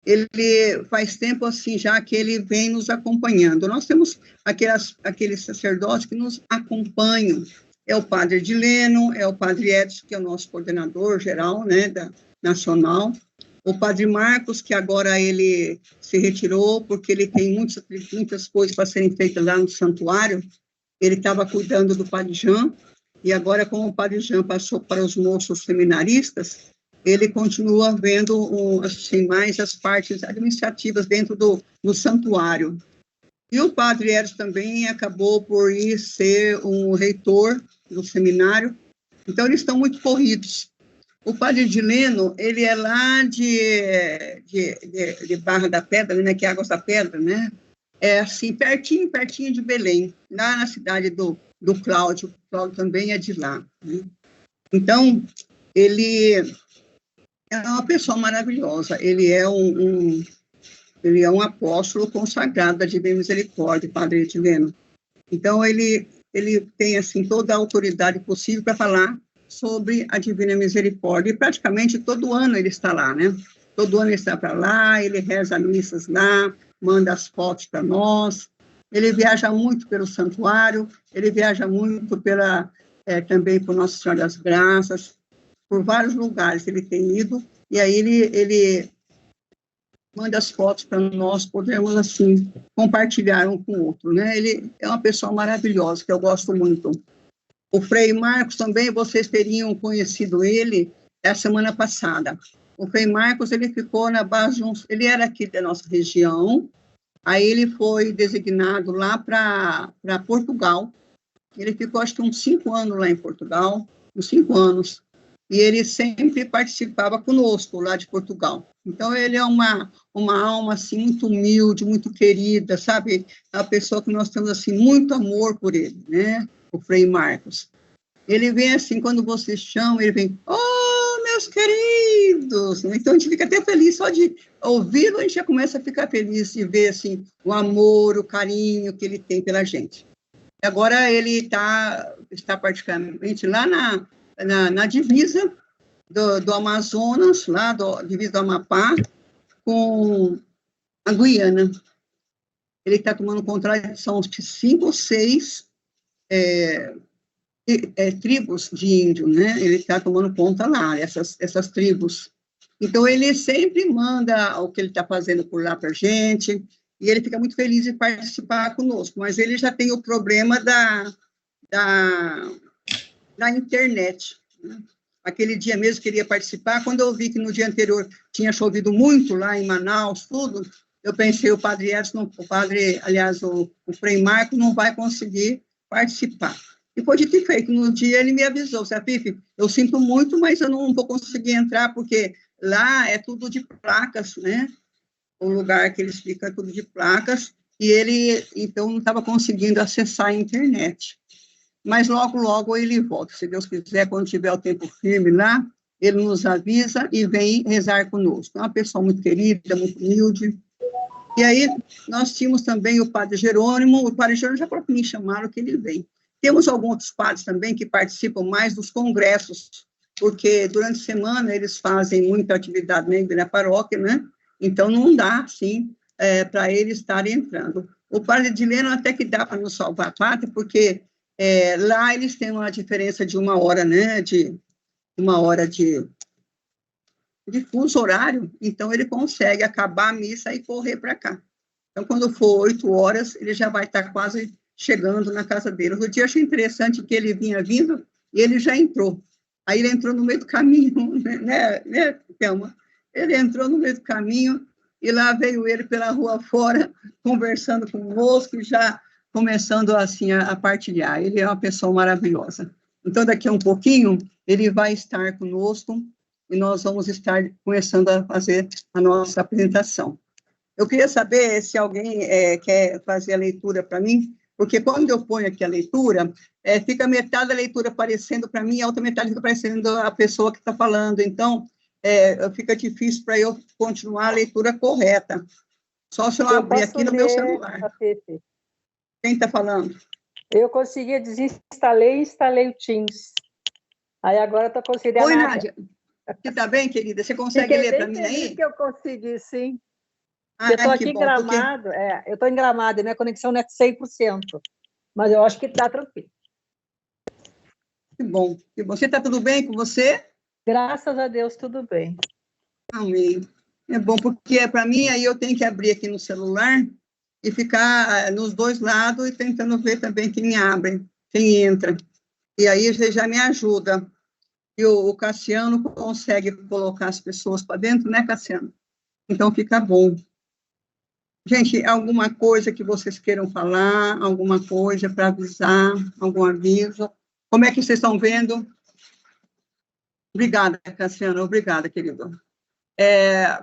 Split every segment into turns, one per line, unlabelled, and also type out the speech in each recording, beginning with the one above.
ele faz tempo assim já que ele vem nos acompanhando. Nós temos aqueles sacerdotes que nos acompanham. É o padre Edileno, é o padre Edson, que é o nosso coordenador geral, né, nacional. O padre Marcos, que agora ele se retirou, porque ele tem muitas coisas para serem feitas lá no santuário. Ele estava cuidando do padre Jean, e agora, como o padre Jean passou para os moços seminaristas, ele continua vendo assim, mais as partes administrativas dentro do santuário. E o padre Eros também acabou por ir ser um reitor do seminário, então eles estão muito corridos. O padre Edileno, ele é lá de Barra da Pedra, né, que é Águas da Pedra, né? É assim, pertinho de Belém, lá na cidade do Cláudio. O Cláudio também é de lá, né? Então, ele é uma pessoa maravilhosa. Ele é um apóstolo consagrado da Divina Misericórdia, Padre Edileno. Então, ele tem, assim, toda a autoridade possível para falar sobre a Divina Misericórdia. E praticamente todo ano ele está lá, né? Todo ano ele está para lá, ele reza missas lá, manda as fotos para nós. Ele viaja muito pelo santuário, ele viaja muito também por Nossa Senhora das Graças, por vários lugares ele tem ido, e aí ele manda as fotos para nós podermos, assim, compartilhar um com o outro, né? Ele é uma pessoa maravilhosa, que eu gosto muito. O Frei Marcos também, vocês teriam conhecido ele a semana passada. O Frei Marcos, ele ficou na base ele era aqui da nossa região, aí ele foi designado lá para Portugal. Ele ficou, acho que uns 5 anos lá em Portugal, uns 5 anos. E ele sempre participava conosco lá de Portugal. Então, ele é uma alma, assim, muito humilde, muito querida, sabe? É uma pessoa que nós temos, assim, muito amor por ele, né? O Frei Marcos. Ele vem assim, quando vocês chamam, ele vem, oh, meus queridos! Então, a gente fica até feliz só de ouvi-lo, a gente já começa a ficar feliz de ver, assim, o amor, o carinho que ele tem pela gente. Agora ele está praticamente lá na divisa do Amazonas, lá divisa do Amapá, com a Guiana. Ele está tomando conta de são 5 ou 6 tribos de índio, né? Ele está tomando conta lá, essas tribos. Então, ele sempre manda o que ele está fazendo por lá para a gente, e ele fica muito feliz de participar conosco, mas ele já tem o problema da internet, né? Aquele dia mesmo queria participar, quando eu vi que no dia anterior tinha chovido muito lá em Manaus, tudo, eu pensei, o Frei Marco não vai conseguir participar. E foi dito e feito, no dia ele me avisou, Pife, eu sinto muito, mas eu não vou conseguir entrar, porque lá é tudo de placas, né? O lugar que eles ficam é tudo de placas, e ele, então, não estava conseguindo acessar a internet. Mas logo ele volta, se Deus quiser, quando tiver o tempo firme lá, ele nos avisa e vem rezar conosco. É uma pessoa muito querida, muito humilde. E aí, nós tínhamos também o padre Jerônimo já próprio me chamaram que ele vem. Temos alguns outros padres também que participam mais dos congressos, porque durante a semana eles fazem muita atividade na paróquia, né? Então, não dá, assim, para eles estarem entrando. O padre Edileno até que dá para nos salvar a pátria, porque lá eles têm uma diferença de 1 hora, né? De 1 hora de fuso horário, então ele consegue acabar a missa e correr para cá. Então, quando for 8 horas, ele já vai estar quase chegando na casa dele. Outro dia eu achei interessante que ele vinha vindo e ele já entrou. Aí ele entrou no meio do caminho, né, Thelma? Ele entrou no meio do caminho e lá veio ele pela rua fora, conversando conosco, já começando assim a partilhar. Ele é uma pessoa maravilhosa. Então, daqui a um pouquinho, ele vai estar conosco e nós vamos estar começando a fazer a nossa apresentação. Eu queria saber se alguém quer fazer a leitura para mim, porque quando eu ponho aqui a leitura, fica metade da leitura aparecendo para mim e a outra metade fica aparecendo a pessoa que está falando. Então, fica difícil para eu continuar a leitura correta. Só se eu abrir aqui no meu celular. Quem está falando?
Eu consegui desinstalei e instalei o Teams. Aí agora estou conseguindo.
Oi, Nádia. Você está bem, querida? Você consegue ler para mim aí?
Que eu consegui, sim. Eu estou
Ah, que
aqui em
bom, porque...
Gramado, eu estou em Gramado, e minha conexão não é 100%, mas eu acho que está tranquilo.
Que bom. Que bom. Você está tudo bem com você?
Graças a Deus, tudo bem.
Amém. É bom, porque para mim aí eu tenho que abrir aqui no celular e ficar nos dois lados e tentando ver também quem abre, quem entra. E aí você já me ajuda. E o Cassiano consegue colocar as pessoas para dentro, né, Cassiano? Então fica bom. Gente, alguma coisa que vocês queiram falar, alguma coisa para avisar, algum aviso? Como é que vocês estão vendo? Obrigada, Cassiano, obrigada, querido.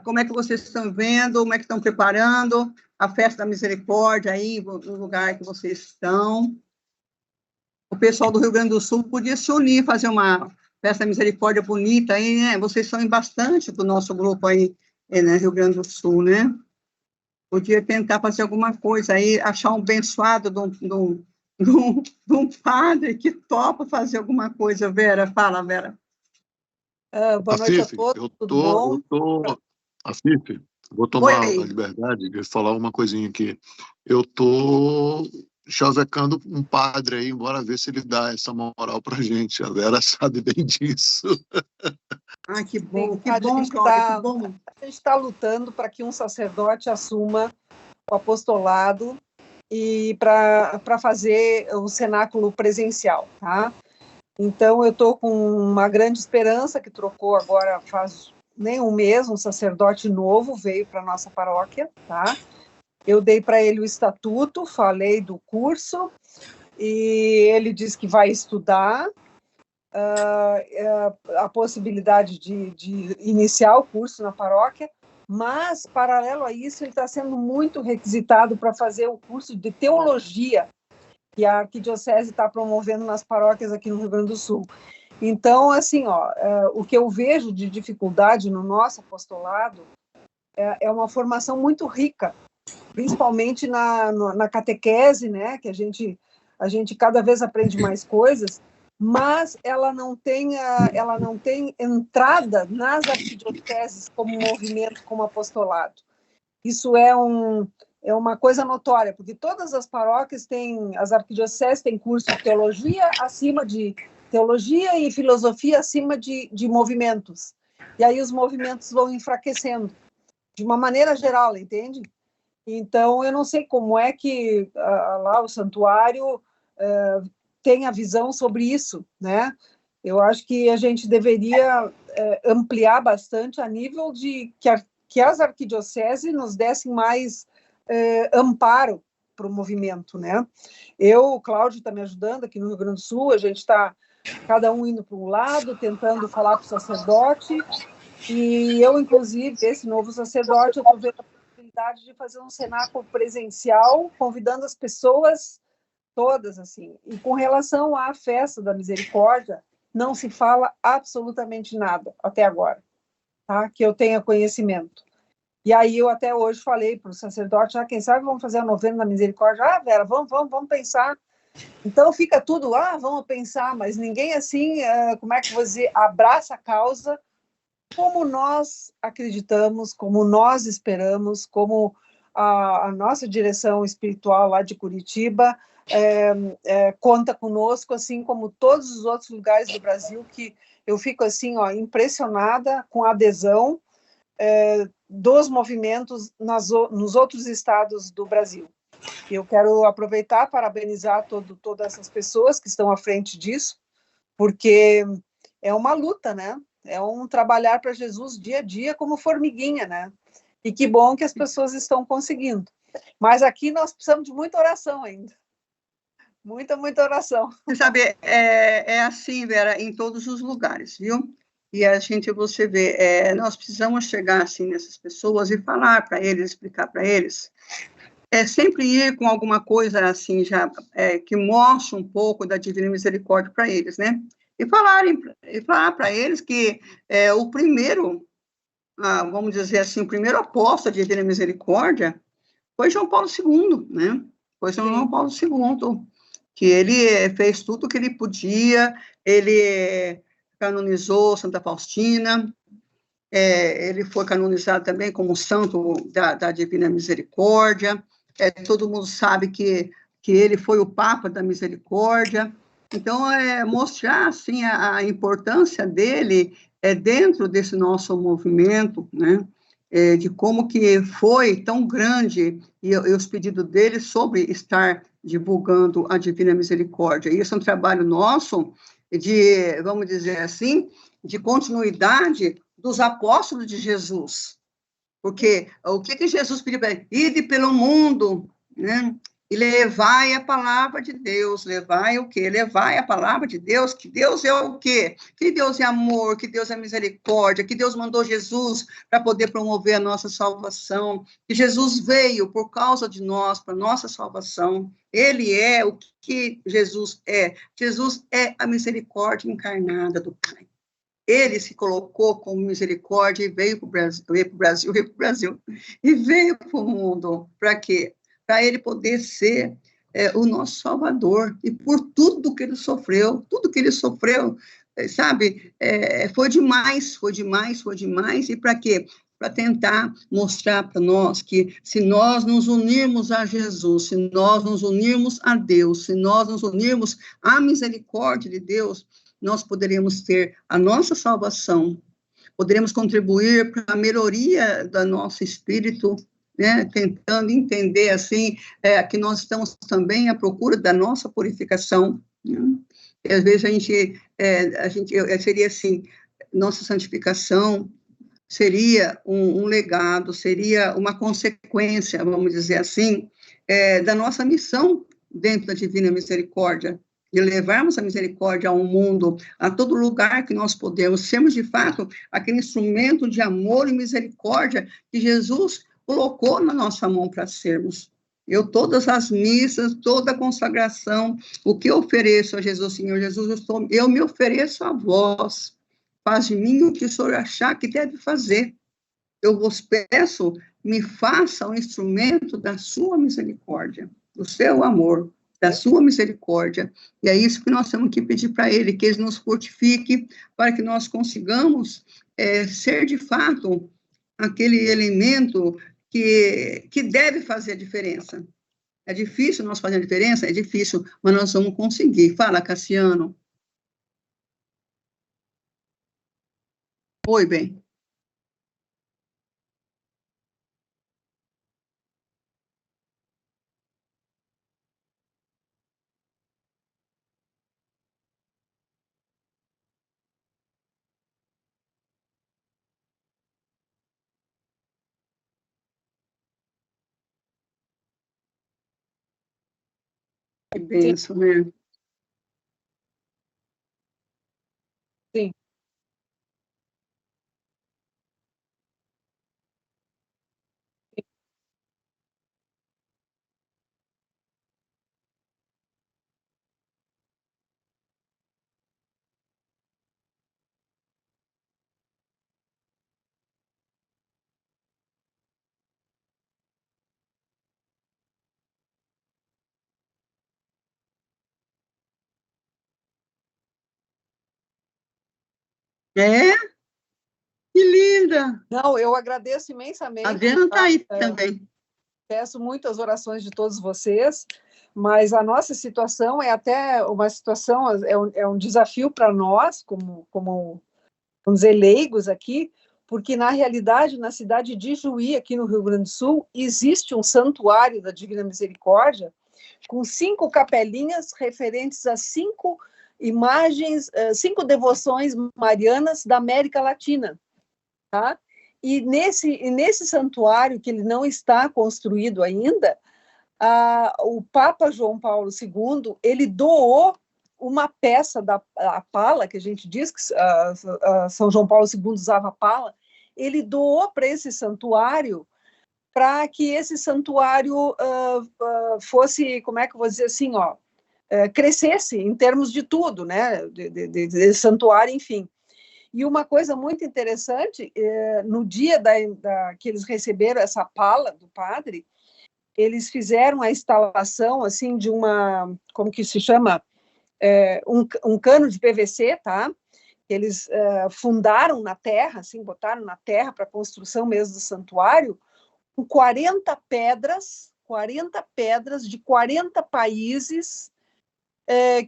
Como é que vocês estão vendo, como é que estão preparando a Festa da Misericórdia aí, no lugar que vocês estão? O pessoal do Rio Grande do Sul podia se unir, fazer uma Festa da Misericórdia bonita aí, né? Vocês são em bastante do nosso grupo aí, né, Rio Grande do Sul, né? Podia tentar fazer alguma coisa aí, achar um abençoado de um padre que topa fazer alguma coisa. Vera, fala, Vera.
Boa noite a
Afif,
todos, tudo bom?
Afif, vou tomar a
Oi.
liberdade de falar uma coisinha aqui. Eu tô chavecando um padre aí, bora ver se ele dá essa moral pra gente. A Vera sabe bem disso.
Ah, que
Sim,
bom, Cláudia, que bom.
a gente está lutando para que um sacerdote assuma o apostolado e para fazer o cenáculo presencial, tá? Então, eu estou com uma grande esperança que trocou agora faz nem um mês, um sacerdote novo veio para a nossa paróquia, tá? Eu dei para ele o estatuto, falei do curso, e ele disse que vai estudar a possibilidade de iniciar o curso na paróquia, mas, paralelo a isso, ele está sendo muito requisitado para fazer o curso de teologia que a Arquidiocese está promovendo nas paróquias aqui no Rio Grande do Sul. Então, assim, o que eu vejo de dificuldade no nosso apostolado é uma formação muito rica, principalmente na catequese, né, que a gente cada vez aprende mais coisas, mas ela não tem entrada nas arquidioceses como movimento, como apostolado. Isso é uma coisa notória, porque todas as paróquias têm, as arquidioceses têm curso de teologia acima de teologia e filosofia acima de movimentos. E aí os movimentos vão enfraquecendo, de uma maneira geral, entende? Então, eu não sei como é que lá o santuário tem a visão sobre isso, né? Eu acho que a gente deveria ampliar bastante a nível de que as arquidioceses nos dessem mais amparo para o movimento, né? O Cláudio está me ajudando aqui no Rio Grande do Sul, a gente está cada um indo para um lado, tentando falar com o sacerdote, e eu, inclusive, esse novo sacerdote, eu estou vendo a possibilidade de fazer um cenáculo presencial, convidando as pessoas todas, assim. E com relação à festa da misericórdia, não se fala absolutamente nada até agora, tá? Que eu tenha conhecimento. E aí eu até hoje falei para o sacerdote, quem sabe vamos fazer a novena da misericórdia? Vera, vamos pensar. Então fica tudo, vamos pensar, mas ninguém assim, como é que você abraça a causa como nós acreditamos, como nós esperamos, como a nossa direção espiritual lá de Curitiba conta conosco, assim como todos os outros lugares do Brasil, que eu fico assim, impressionada com a adesão dos movimentos nos outros estados do Brasil. Eu quero aproveitar para parabenizar todas essas pessoas que estão à frente disso, porque é uma luta, né? É um trabalhar para Jesus dia a dia como formiguinha, né? E que bom que as pessoas estão conseguindo. Mas aqui nós precisamos de muita oração ainda. Muita oração.
Você sabe, é assim, Vera, em todos os lugares, viu? E você vê, nós precisamos chegar assim nessas pessoas e falar para eles, explicar para eles. Sempre ir com alguma coisa assim, já que mostre um pouco da Divina Misericórdia para eles, né? E falar para eles que o primeiro, vamos dizer assim, o primeiro apóstolo da Divina Misericórdia foi João Paulo II, né? Foi João Paulo II, que ele fez tudo o que ele podia, ele canonizou Santa Faustina, ele foi canonizado também como santo da Divina Misericórdia, todo mundo sabe que ele foi o Papa da Misericórdia. Então, mostrar, assim, a importância dele dentro desse nosso movimento, né, de como que foi tão grande e os pedidos dele sobre estar divulgando a Divina Misericórdia. E isso é um trabalho nosso de, vamos dizer assim, de continuidade dos apóstolos de Jesus. Porque o que Jesus pediu para ele? Ide pelo mundo, né? E levai a palavra de Deus. Levai o quê? Levai a palavra de Deus, que Deus é o quê? Que Deus é amor, que Deus é misericórdia, que Deus mandou Jesus para poder promover a nossa salvação, que Jesus veio por causa de nós, para nossa salvação. Ele é o que Jesus é. Jesus é a misericórdia encarnada do Pai. Ele se colocou como misericórdia e veio para o Brasil, e veio para o mundo. Para quê? Para ele poder ser o nosso Salvador. E por tudo que ele sofreu, sabe? Foi demais. E para quê? Para tentar mostrar para nós que se nós nos unirmos a Jesus, se nós nos unirmos a Deus, se nós nos unirmos à misericórdia de Deus, nós poderíamos ter a nossa salvação, poderíamos contribuir para a melhoria do nosso espírito, né, tentando entender, assim, que nós estamos também à procura da nossa purificação, né? E, às vezes, seria assim, nossa santificação seria um legado, seria uma consequência, vamos dizer assim, da nossa missão dentro da Divina Misericórdia, de levarmos a misericórdia ao mundo, a todo lugar que nós podemos, sermos de fato aquele instrumento de amor e misericórdia que Jesus colocou na nossa mão para sermos. Todas as missas, toda a consagração, o que eu ofereço a Jesus, Senhor Jesus, eu me ofereço a vós, faz de mim o que o Senhor achar que deve fazer. Eu vos peço, me faça um instrumento da sua misericórdia, do seu amor, da sua misericórdia. E é isso que nós temos que pedir para ele, que ele nos fortifique, para que nós consigamos ser, de fato, aquele elemento que deve fazer a diferença. É difícil nós fazer a diferença? É difícil, mas nós vamos conseguir. Fala, Cassiano. Oi, bem. Que benção, né?
Sim.
É? Que linda!
Não, eu agradeço imensamente.
A Adriana está aí também.
Peço muitas orações de todos vocês, mas a nossa situação é até uma situação, é um desafio para nós, como, vamos dizer, leigos aqui, porque, na realidade, na cidade de Juí, aqui no Rio Grande do Sul, existe um santuário da Divina Misericórdia, com 5 capelinhas referentes a 5 imagens, 5 devoções marianas da América Latina, tá? E nesse santuário, que ele não está construído ainda, o Papa João Paulo II, ele doou uma peça da pala, que a gente diz que São João Paulo II usava pala, ele doou para esse santuário, para que esse santuário fosse, como é que eu vou dizer assim, crescesse em termos de tudo, né, de santuário, enfim. E uma coisa muito interessante, no dia que eles receberam essa pala do padre, eles fizeram a instalação, assim, de uma, como que se chama? Um cano de PVC, tá? que eles fundaram na terra, assim, botaram na terra para a construção mesmo do santuário, com 40 pedras de 40 países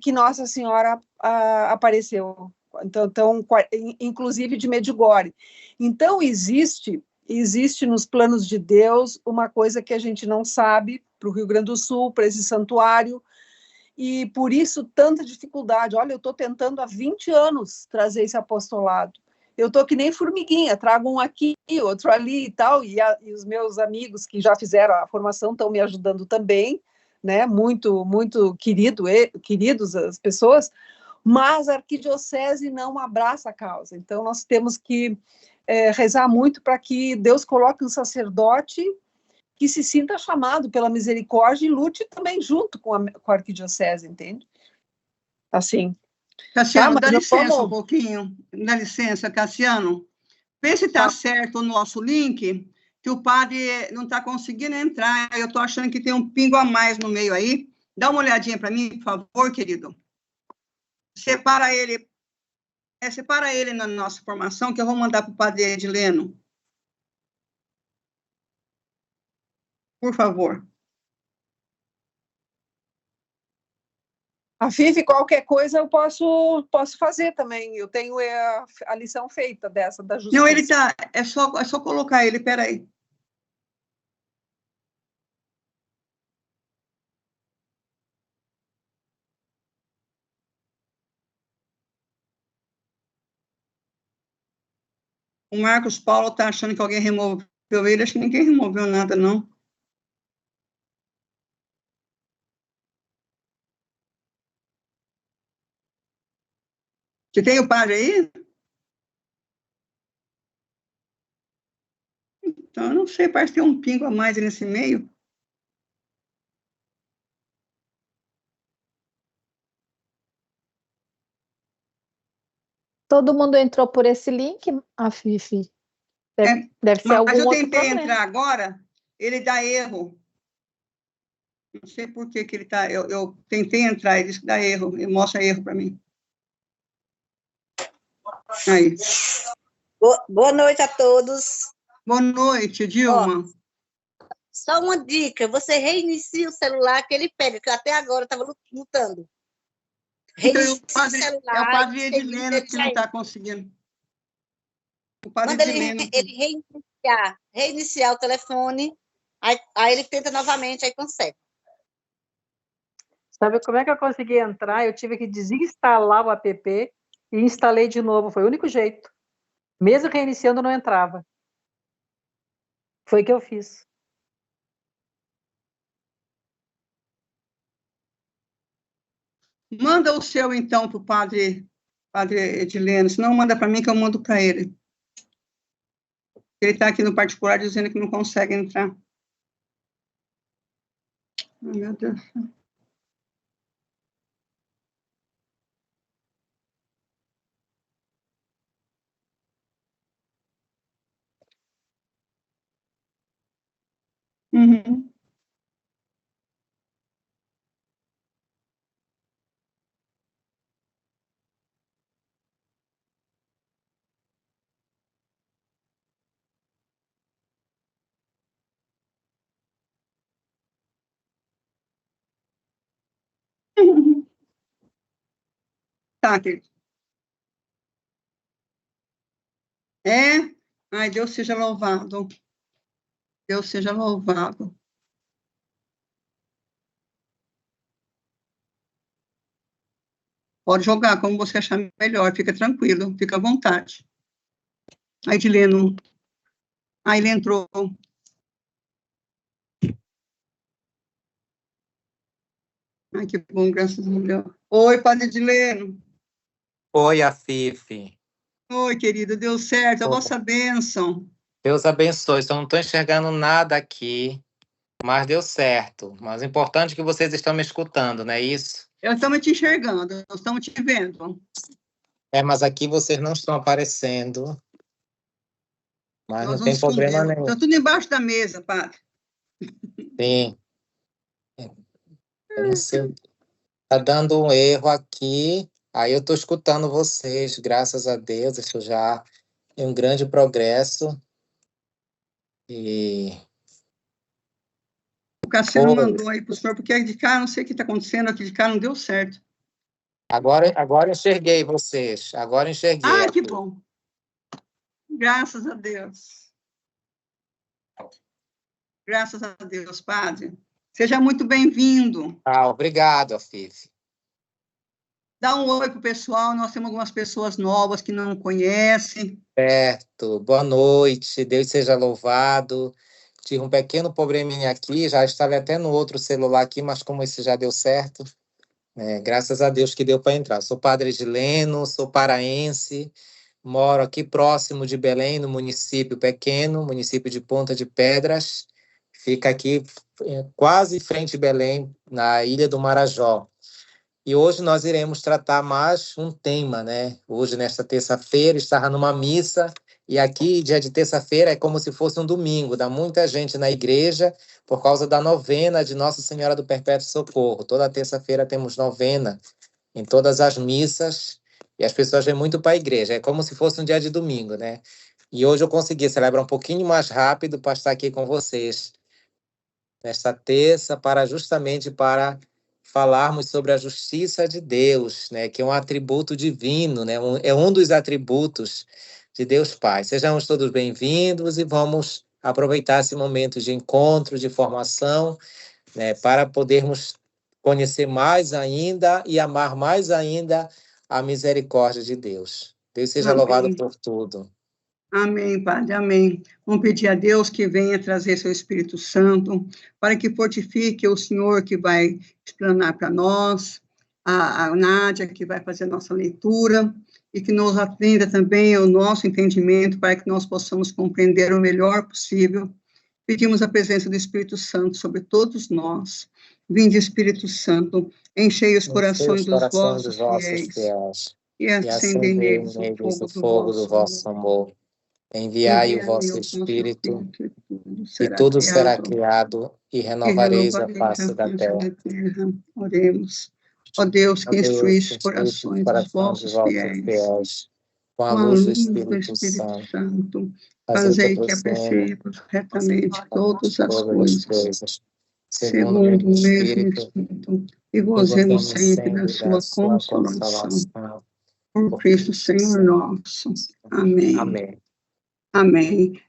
que Nossa Senhora apareceu. Então, inclusive de Medjugorje. Então, existe nos planos de Deus uma coisa que a gente não sabe para o Rio Grande do Sul, para esse santuário, e por isso tanta dificuldade. Olha, eu estou tentando há 20 anos trazer esse apostolado. Eu estou que nem formiguinha, trago um aqui, outro ali e tal, e os meus amigos que já fizeram a formação estão me ajudando também, né? Muito, muito queridos as pessoas, mas a arquidiocese não abraça a causa. Então, nós temos que rezar muito para que Deus coloque um sacerdote que se sinta chamado pela misericórdia e lute também junto com a arquidiocese, entende? Assim.
Cassiano, dá licença um pouquinho. Dá licença, Cassiano. Vê se está certo o nosso link, que o padre não está conseguindo entrar. Eu estou achando que tem um pingo a mais no meio aí. Dá uma olhadinha para mim, por favor, querido. Separa ele na nossa formação, que eu vou mandar para o padre Edileno. Por favor.
A Fifi, qualquer coisa eu posso fazer também. Eu tenho a lição feita dessa, da justiça.
Não, ele tá. É só colocar ele, peraí. O Marcos Paulo está achando que alguém removeu ele. Acho que ninguém removeu nada, não. Você tem o padre aí? Então, eu não sei, parece que tem um pingo a mais nesse meio.
Todo mundo entrou por esse link, a Fifi? Deve ser algum outro problema. Mas
eu tentei entrar agora, ele dá erro. Não sei por que ele está... Eu tentei entrar, ele diz que dá erro, ele mostra erro para mim. Aí.
Boa noite a todos.
Boa noite, Dilma.
Só uma dica, você reinicia o celular que ele pega, que até agora eu estava lutando.
Então, é o padre Edileno que não está conseguindo.
Quando ele reiniciar o telefone, aí ele tenta novamente, aí consegue.
Sabe como é que eu consegui entrar? Eu tive que desinstalar o app e instalei de novo. Foi o único jeito. Mesmo reiniciando, não entrava. Foi o que eu fiz.
Manda o seu, então, para o padre Edileno. Se não, manda para mim que eu mando para ele. Ele está aqui no particular dizendo que não consegue entrar. Oh, meu Deus. Uhum. Tá, querido. Ai, Deus seja louvado. Deus seja louvado. Pode jogar como você achar melhor, fica tranquilo, fica à vontade. Aí, Edileno. Aí ele entrou. Ai, que bom, graças a Deus. Oi, padre Edileno.
Oi, a Fifi.
Oi, querido, deu certo, a vossa bênção.
Deus abençoe, só não estou enxergando nada aqui, mas deu certo. Mas o importante é que vocês estão me escutando, não é isso?
Eu estamos te enxergando, nós estamos te vendo.
Mas aqui vocês não estão aparecendo. Mas
Nós
não tem problema nenhum.
Está tudo embaixo da mesa, padre.
Sim. Eu não sei. Está dando um erro aqui. Aí eu estou escutando vocês, graças a Deus, isso já é um grande progresso. E
O Cassiano mandou aí para o senhor, porque aqui de cá, não sei o que está acontecendo, aqui de cá não deu certo.
agora enxerguei vocês. Agora enxerguei.
Ah, que bom. Graças a Deus. Graças a Deus, padre. Seja muito bem-vindo.
Obrigado, Afife.
Dá um oi para o pessoal, nós temos algumas pessoas novas que não conhecem.
Certo, boa noite, Deus seja louvado. Tive um pequeno probleminha aqui, já estava até no outro celular aqui, mas como esse já deu certo, graças a Deus que deu para entrar. Sou padre Edileno, sou paraense, moro aqui próximo de Belém, no município pequeno, município de Ponta de Pedras, fica aqui quase em frente a Belém, na Ilha do Marajó. E hoje nós iremos tratar mais um tema, né? Hoje, nesta terça-feira, estava numa missa, e aqui, dia de terça-feira, é como se fosse um domingo, dá muita gente na igreja por causa da novena de Nossa Senhora do Perpétuo Socorro. Toda terça-feira temos novena em todas as missas, e as pessoas vêm muito para a igreja, é como se fosse um dia de domingo, né? E hoje eu consegui celebrar um pouquinho mais rápido para estar aqui com vocês, nesta terça, justamente para falarmos sobre a justiça de Deus, né, que é um atributo divino, né, é um dos atributos de Deus Pai. Sejamos todos bem-vindos e vamos aproveitar esse momento de encontro, de formação, né, para podermos conhecer mais ainda e amar mais ainda a misericórdia de Deus. Deus seja louvado por tudo.
Amém, Padre, amém. Vamos pedir a Deus que venha trazer seu Espírito Santo, para que fortifique o Senhor que vai explanar para nós, a Nádia que vai fazer a nossa leitura, e que nos atenda também o nosso entendimento, para que nós possamos compreender o melhor possível. Pedimos a presença do Espírito Santo sobre todos nós. Vinde, Espírito Santo, enchei os corações dos vossos fiéis, e acendei neles o fogo do vosso amor.
Enviai o vosso Espírito, e tudo será criado, e renovareis a face da terra.
Oremos. Ó Deus, que instruís os corações dos vossos fiéis,
com a luz do Espírito Santo,
fazei que apreciemos retamente todas as coisas, segundo o mesmo Espírito, e gozemos sempre da sua consolação. Por Cristo Senhor nosso. Amém.
Amém.
Amém.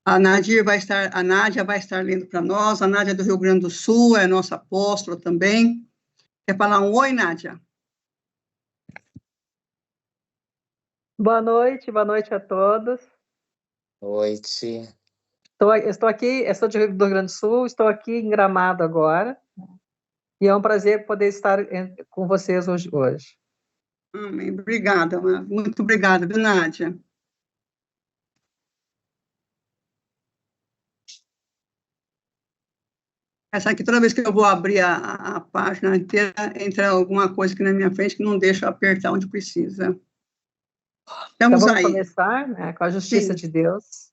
A Nádia vai estar lendo para nós. A Nádia é do Rio Grande do Sul, é nossa apóstola também. Quer falar um oi, Nádia?
Boa noite a todos.
Noite.
Estou aqui, sou do Rio Grande do Sul, estou aqui em Gramado agora, e é um prazer poder estar com vocês hoje.
Amém. Obrigada, muito obrigada, viu, Nádia? Essa aqui, toda vez que eu vou abrir a página inteira, entra alguma coisa aqui na minha frente que não deixa eu apertar onde precisa. Estamos
então, vamos
aí.
Começar, né, com a justiça de Deus.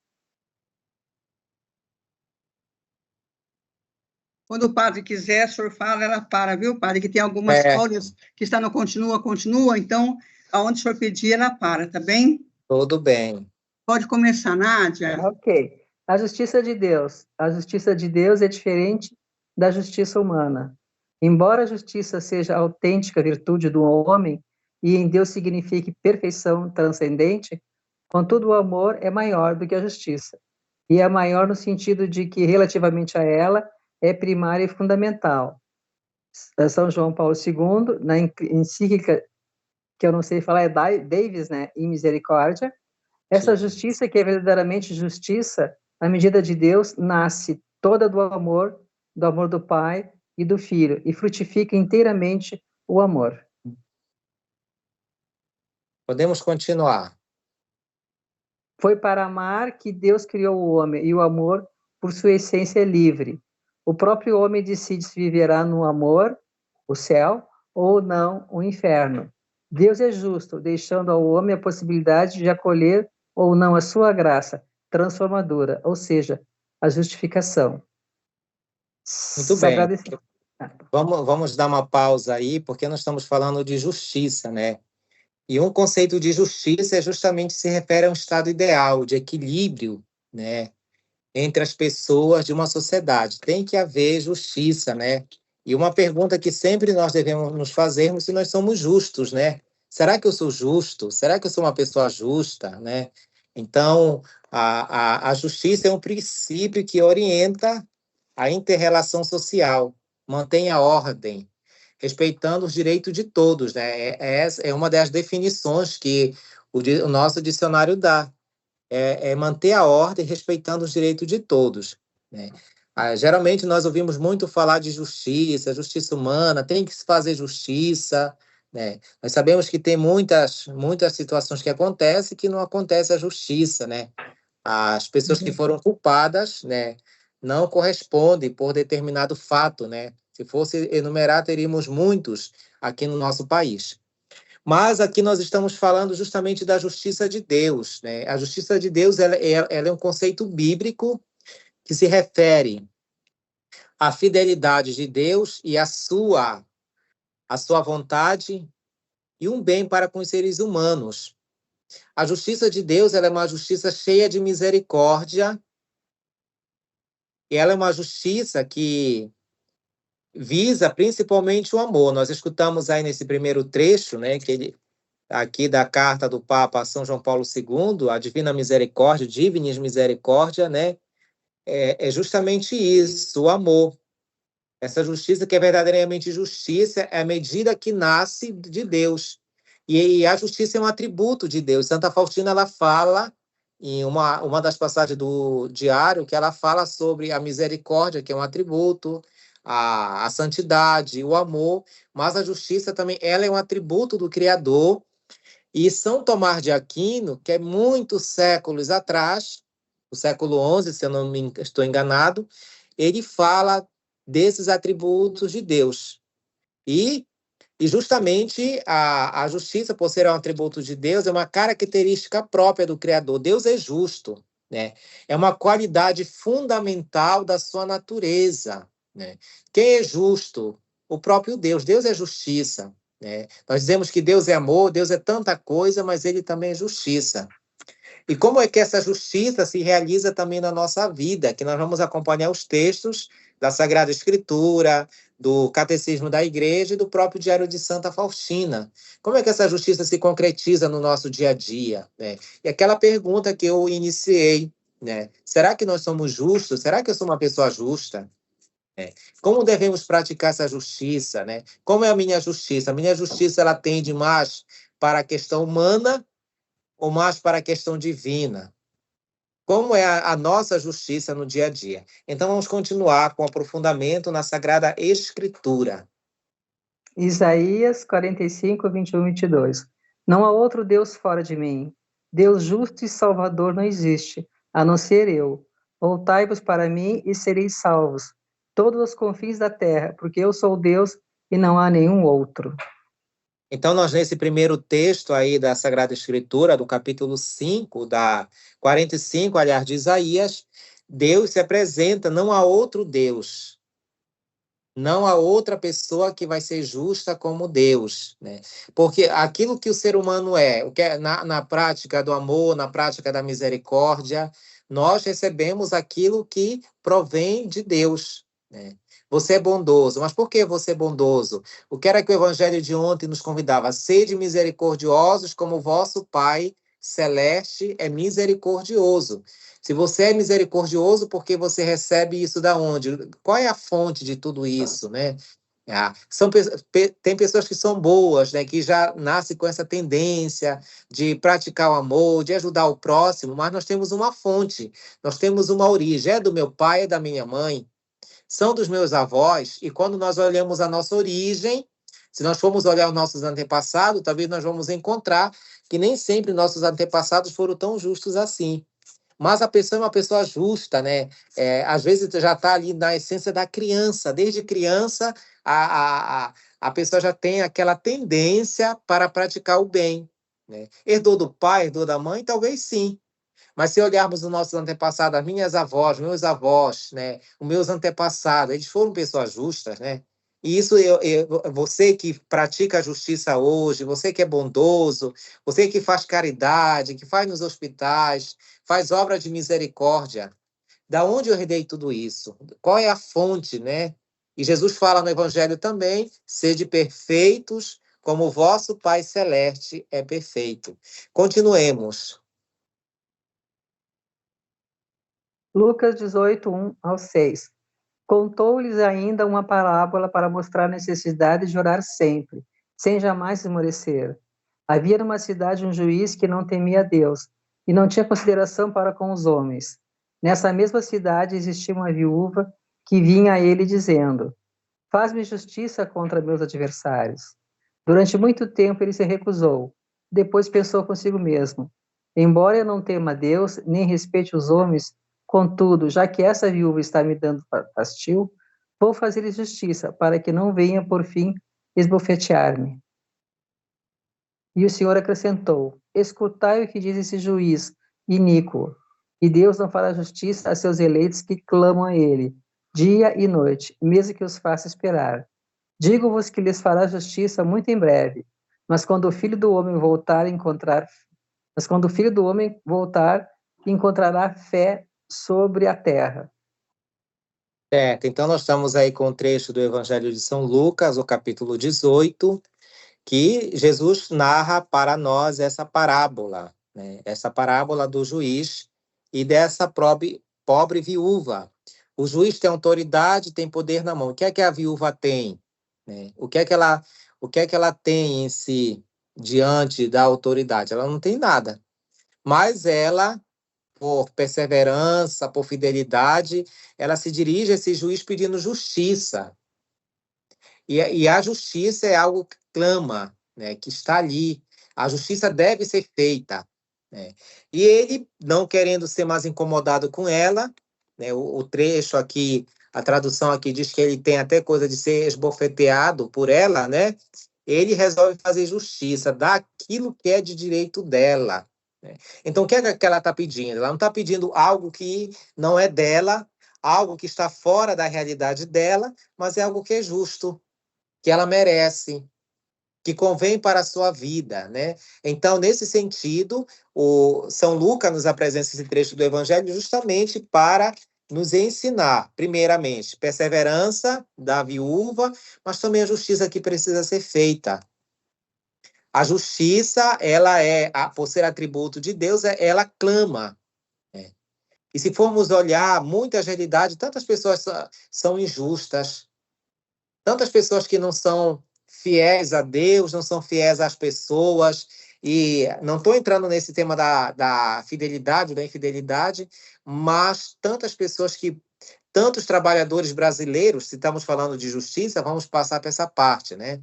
Quando o padre quiser, o senhor fala, ela para, viu, padre? Que tem algumas áudios que está no continua, então, aonde o senhor pedir, ela para, tá bem?
Tudo bem.
Pode começar, Nádia.
Ok. A justiça de Deus. A justiça de Deus é diferente da justiça humana. Embora a justiça seja a autêntica virtude do homem e em Deus signifique perfeição transcendente, contudo o amor é maior do que a justiça. E é maior no sentido de que, relativamente a ela, é primária e fundamental. São João Paulo II, na encíclica, que eu não sei falar, é Davis, né, em Misericórdia, essa justiça que é verdadeiramente justiça, a medida de Deus, nasce toda do amor do Pai e do Filho, e frutifica inteiramente o amor.
Podemos continuar.
Foi para amar que Deus criou o homem, e o amor, por sua essência, é livre. O próprio homem decide se viverá no amor, o céu, ou não, o inferno. Deus é justo, deixando ao homem a possibilidade de acolher ou não a sua graça transformadora, ou seja, a justificação.
Muito bem. Vamos dar uma pausa aí, porque nós estamos falando de justiça, né? E um conceito de justiça justamente se refere a um estado ideal, de equilíbrio, né, entre as pessoas de uma sociedade. Tem que haver justiça, né? E uma pergunta que sempre nós devemos nos fazermos se nós somos justos, né? Será que eu sou justo? Será que eu sou uma pessoa justa, né? Então, a justiça é um princípio que orienta a inter-relação social, mantém a ordem, respeitando os direitos de todos, né? É uma das definições que o nosso dicionário dá, é manter a ordem respeitando os direitos de todos, né? Geralmente nós ouvimos muito falar de justiça, justiça humana, tem que se fazer justiça, né? Nós sabemos que tem muitas situações que acontecem que não acontece a justiça, né? As pessoas que foram culpadas, né, não correspondem por determinado fato, né? Se fosse enumerar, teríamos muitos aqui no nosso país. Mas aqui nós estamos falando justamente da justiça de Deus, né? A justiça de Deus ela é um conceito bíblico que se refere à fidelidade de Deus e à sua vontade e um bem para com os seres humanos. A justiça de Deus ela é uma justiça cheia de misericórdia e ela é uma justiça que visa principalmente o amor. Nós escutamos aí nesse primeiro trecho, né, que ele aqui da carta do Papa São João Paulo II, a Divina Misericórdia, Divinis Misericórdia, né? É justamente isso, o amor. Essa justiça que é verdadeiramente justiça é a medida que nasce de Deus. E a justiça é um atributo de Deus. Santa Faustina, ela fala, em uma das passagens do diário, que ela fala sobre a misericórdia, que é um atributo, a santidade, o amor, mas a justiça também, ela é um atributo do Criador. E São Tomás de Aquino, que é muitos séculos atrás, o século XI, se eu não estou enganado, ele fala desses atributos de Deus. E justamente a justiça, por ser um atributo de Deus, é uma característica própria do Criador. Deus é justo, né? É uma qualidade fundamental da sua natureza, né? Quem é justo? O próprio Deus. Deus é justiça, né? Nós dizemos que Deus é amor, Deus é tanta coisa, mas ele também é justiça. E como é que essa justiça se realiza também na nossa vida? Que nós vamos acompanhar os textos da Sagrada Escritura, do Catecismo da Igreja e do próprio Diário de Santa Faustina. Como é que essa justiça se concretiza no nosso dia a dia, né? E aquela pergunta que eu iniciei, né? Será que nós somos justos? Será que eu sou uma pessoa justa? Como devemos praticar essa justiça, né? Como é a minha justiça? A minha justiça, ela tende mais para a questão humana ou mais para a questão divina? Como é a nossa justiça no dia a dia? Então, vamos continuar com o aprofundamento na Sagrada Escritura.
Isaías 45, 21 e 22. Não há outro Deus fora de mim. Deus justo e salvador não existe, a não ser eu. Voltai-vos para mim e sereis salvos, todos os confins da terra, porque eu sou Deus e não há nenhum outro.
Então, nós, nesse primeiro texto aí da Sagrada Escritura, do capítulo 5, da 45, aliás, de Isaías, Deus se apresenta, não há outro Deus, não há outra pessoa que vai ser justa como Deus, né? Porque aquilo que o ser humano o que é na prática do amor, na prática da misericórdia, nós recebemos aquilo que provém de Deus, né? Você é bondoso, mas por que você é bondoso? O que era que o Evangelho de ontem nos convidava? Sede misericordiosos como o vosso Pai Celeste é misericordioso. Se você é misericordioso, por que você recebe isso da onde? Qual é a fonte de tudo isso, né? Tem pessoas que são boas, né, que já nascem com essa tendência de praticar o amor, de ajudar o próximo, mas nós temos uma fonte, nós temos uma origem, é do meu pai, é da minha mãe, são dos meus avós, e quando nós olhamos a nossa origem, se nós formos olhar os nossos antepassados, talvez nós vamos encontrar que nem sempre nossos antepassados foram tão justos assim. Mas a pessoa é uma pessoa justa, né? Às vezes já está ali na essência da criança. Desde criança, a pessoa já tem aquela tendência para praticar o bem, né? Herdou do pai, herdou da mãe? Talvez sim. Mas se olharmos os nossos antepassados, as minhas avós, meus avós, né? Os meus antepassados, eles foram pessoas justas, né? E isso, você que pratica a justiça hoje, você que é bondoso, você que faz caridade, que faz nos hospitais, faz obra de misericórdia, da onde eu herdei tudo isso? Qual é a fonte, né? E Jesus fala no Evangelho também, sede perfeitos, como o vosso Pai Celeste é perfeito. Continuemos.
Lucas 18, 1-6. Contou-lhes ainda uma parábola para mostrar a necessidade de orar sempre, sem jamais esmorecer. Havia numa cidade um juiz que não temia a Deus e não tinha consideração para com os homens. Nessa mesma cidade existia uma viúva que vinha a ele dizendo: faz-me justiça contra meus adversários. Durante muito tempo ele se recusou. Depois pensou consigo mesmo: embora eu não tema a Deus, nem respeite os homens, contudo, já que essa viúva está me dando fastio, vou fazer-lhe justiça, para que não venha, por fim, esbofetear-me. E o Senhor acrescentou: escutai o que diz esse juiz iníquo. E Deus não fará justiça a seus eleitos que clamam a ele, dia e noite, mesmo que os faça esperar. Digo-vos que lhes fará justiça muito em breve. Mas quando o Filho do Homem voltar, encontrará fé sobre a terra.
Certo, então nós estamos aí com o trecho do Evangelho de São Lucas, o capítulo 18, que Jesus narra para nós essa parábola, né? Essa parábola do juiz e dessa pobre viúva. O juiz tem autoridade, tem poder na mão. O que é que a viúva tem, né? O que é que ela tem em si diante da autoridade? Ela não tem nada. Mas ela, por perseverança, por fidelidade, ela se dirige a esse juiz pedindo justiça. E a justiça é algo que clama, né, que está ali. A justiça deve ser feita, né? E ele, não querendo ser mais incomodado com ela, né, o trecho aqui, a tradução aqui diz que ele tem até coisa de ser esbofeteado por ela, né? Ele resolve fazer justiça, dar aquilo que é de direito dela, né? Então, o que é que ela está pedindo? Ela não está pedindo algo que não é dela, algo que está fora da realidade dela, mas é algo que é justo, que ela merece, que convém para a sua vida, né? Então, nesse sentido, o São Lucas nos apresenta esse trecho do Evangelho justamente para nos ensinar, primeiramente, perseverança da viúva, mas também a justiça que precisa ser feita. A justiça, ela por ser atributo de Deus, ela clama, né? E se formos olhar muitas realidades, tantas pessoas são injustas, tantas pessoas que não são fiéis a Deus, não são fiéis às pessoas, e não estou entrando nesse tema da fidelidade, da infidelidade, mas tantos trabalhadores brasileiros, se estamos falando de justiça, vamos passar para essa parte, né?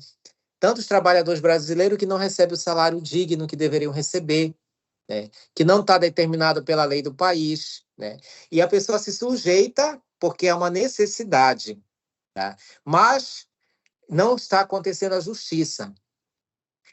Tantos trabalhadores brasileiros que não recebem o salário digno que deveriam receber, né? Que não está determinado pela lei do país, né? E a pessoa se sujeita porque é uma necessidade, tá? Mas não está acontecendo a justiça.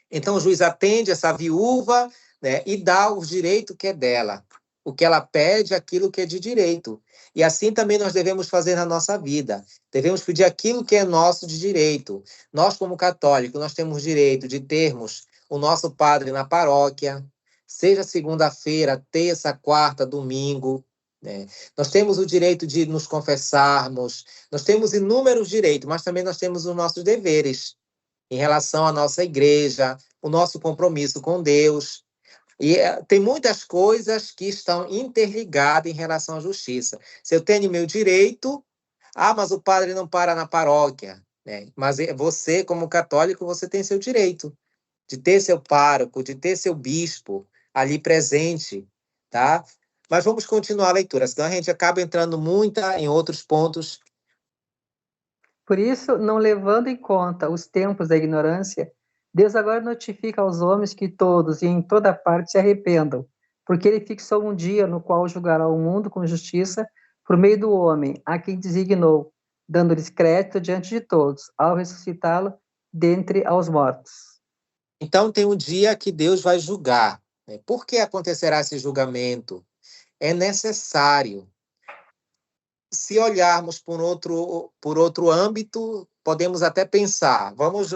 Então, o juiz atende essa viúva, né, e dá o direito que é dela. O que ela pede, aquilo que é de direito. E assim também nós devemos fazer na nossa vida. Devemos pedir aquilo que é nosso de direito. Nós, como católicos, nós temos direito de termos o nosso padre na paróquia, seja segunda-feira, terça, quarta, domingo, né? Nós temos o direito de nos confessarmos, nós temos inúmeros direitos, mas também nós temos os nossos deveres em relação à nossa igreja, o nosso compromisso com Deus. E tem muitas coisas que estão interligadas em relação à justiça. Se eu tenho meu direito, mas o padre não para na paróquia, né? Mas você, como católico, você tem seu direito de ter seu pároco, de ter seu bispo ali presente, tá? Mas vamos continuar a leitura, senão a gente acaba entrando muito em outros pontos.
Por isso, não levando em conta os tempos da ignorância, Deus agora notifica aos homens que todos e em toda parte se arrependam, porque ele fixou um dia no qual julgará o mundo com justiça por meio do homem, a quem designou, dando-lhes crédito diante de todos, ao ressuscitá-lo dentre aos mortos.
Então tem um dia que Deus vai julgar, né? Por que acontecerá esse julgamento? É necessário. se olharmos por outro âmbito, podemos até pensar, vamos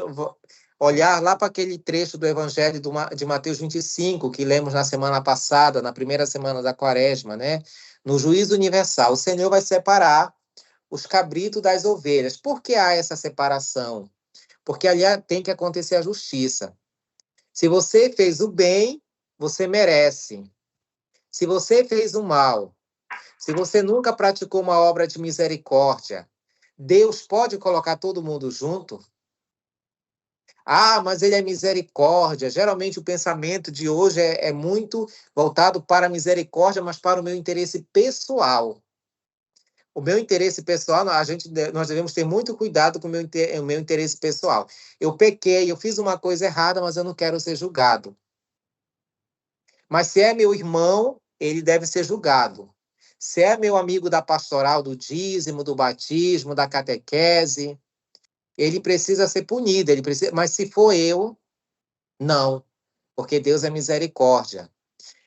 olhar lá para aquele trecho do Evangelho de Mateus 25, que lemos na semana passada, na primeira semana da Quaresma, né? No juízo universal, o Senhor vai separar os cabritos das ovelhas. Por que há essa separação? Porque ali tem que acontecer a justiça. Se você fez o bem, você merece. Se você fez o mal, se você nunca praticou uma obra de misericórdia, Deus pode colocar todo mundo junto? Ah, mas ele é misericórdia. Geralmente o pensamento de hoje é muito voltado para a misericórdia, mas para o meu interesse pessoal. O meu interesse pessoal, nós devemos ter muito cuidado com o meu interesse pessoal. Eu pequei, eu fiz uma coisa errada, mas eu não quero ser julgado. Mas se é meu irmão, ele deve ser julgado. Se é meu amigo da pastoral, do dízimo, do batismo, da catequese, ele precisa ser punido. Mas se for eu, não, porque Deus é misericórdia.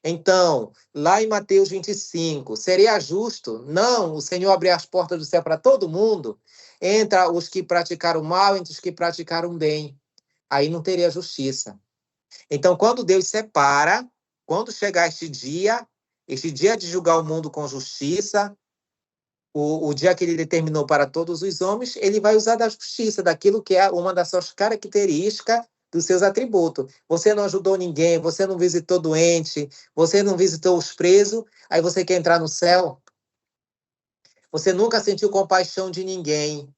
Então, lá em Mateus 25, seria justo? Não, o Senhor abrir as portas do céu para todo mundo, entre os que praticaram mal, entre os que praticaram bem. Aí não teria justiça. Então, quando Deus separa, quando chegar este dia de julgar o mundo com justiça, o dia que ele determinou para todos os homens, ele vai usar da justiça, daquilo que é uma das suas características, dos seus atributos. Você não ajudou ninguém, você não visitou doente, você não visitou os presos, aí você quer entrar no céu? Você nunca sentiu compaixão de ninguém,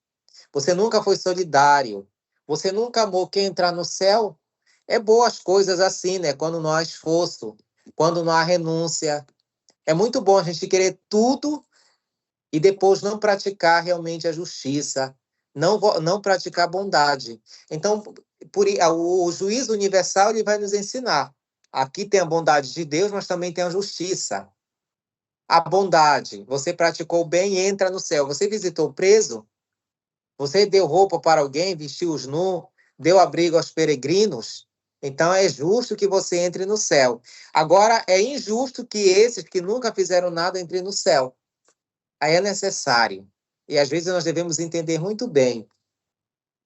você nunca foi solidário, você nunca amou. Quem entrar no céu é boas coisas assim, né? Quando não há esforço, quando não há renúncia. É muito bom a gente querer tudo e depois não praticar realmente a justiça, não praticar a bondade. Então, o juízo universal ele vai nos ensinar. Aqui tem a bondade de Deus, mas também tem a justiça. A bondade, você praticou o bem e entra no céu. Você visitou o preso? Você deu roupa para alguém, vestiu-os nu, deu abrigo aos peregrinos? Então é justo que você entre no céu. Agora, é injusto que esses que nunca fizeram nada entrem no céu. Aí é necessário. E às vezes nós devemos entender muito bem.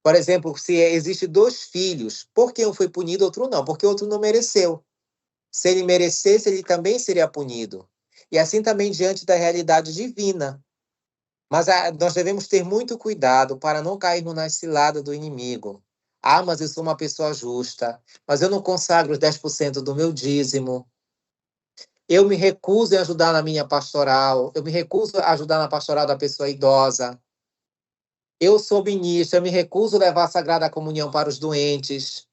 Por exemplo, se existe 2 filhos, por que um foi punido, outro não? Porque o outro não mereceu. Se ele merecesse, ele também seria punido. E assim também diante da realidade divina. Mas nós devemos ter muito cuidado para não cairmos na cilada do inimigo. Ah, mas eu sou uma pessoa justa, mas eu não consagro os 10% do meu dízimo. Eu me recuso a ajudar na minha pastoral, eu me recuso a ajudar na pastoral da pessoa idosa. Eu sou ministro, eu me recuso a levar a Sagrada Comunhão para os doentes.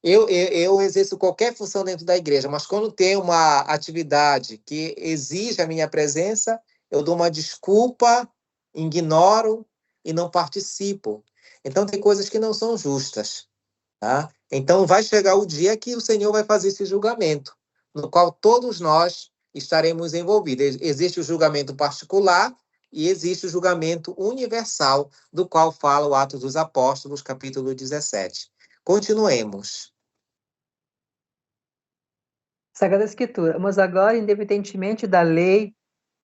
Eu exerço qualquer função dentro da igreja, mas quando tem uma atividade que exige a minha presença, eu dou uma desculpa, ignoro e não participo. Então, tem coisas que não são justas. Tá? Então, vai chegar o dia que o Senhor vai fazer esse julgamento, no qual todos nós estaremos envolvidos. Existe o julgamento particular e existe o julgamento universal, do qual fala o Atos dos Apóstolos, capítulo 17. Continuemos.
Sagrada Escritura. Mas agora, independentemente da lei,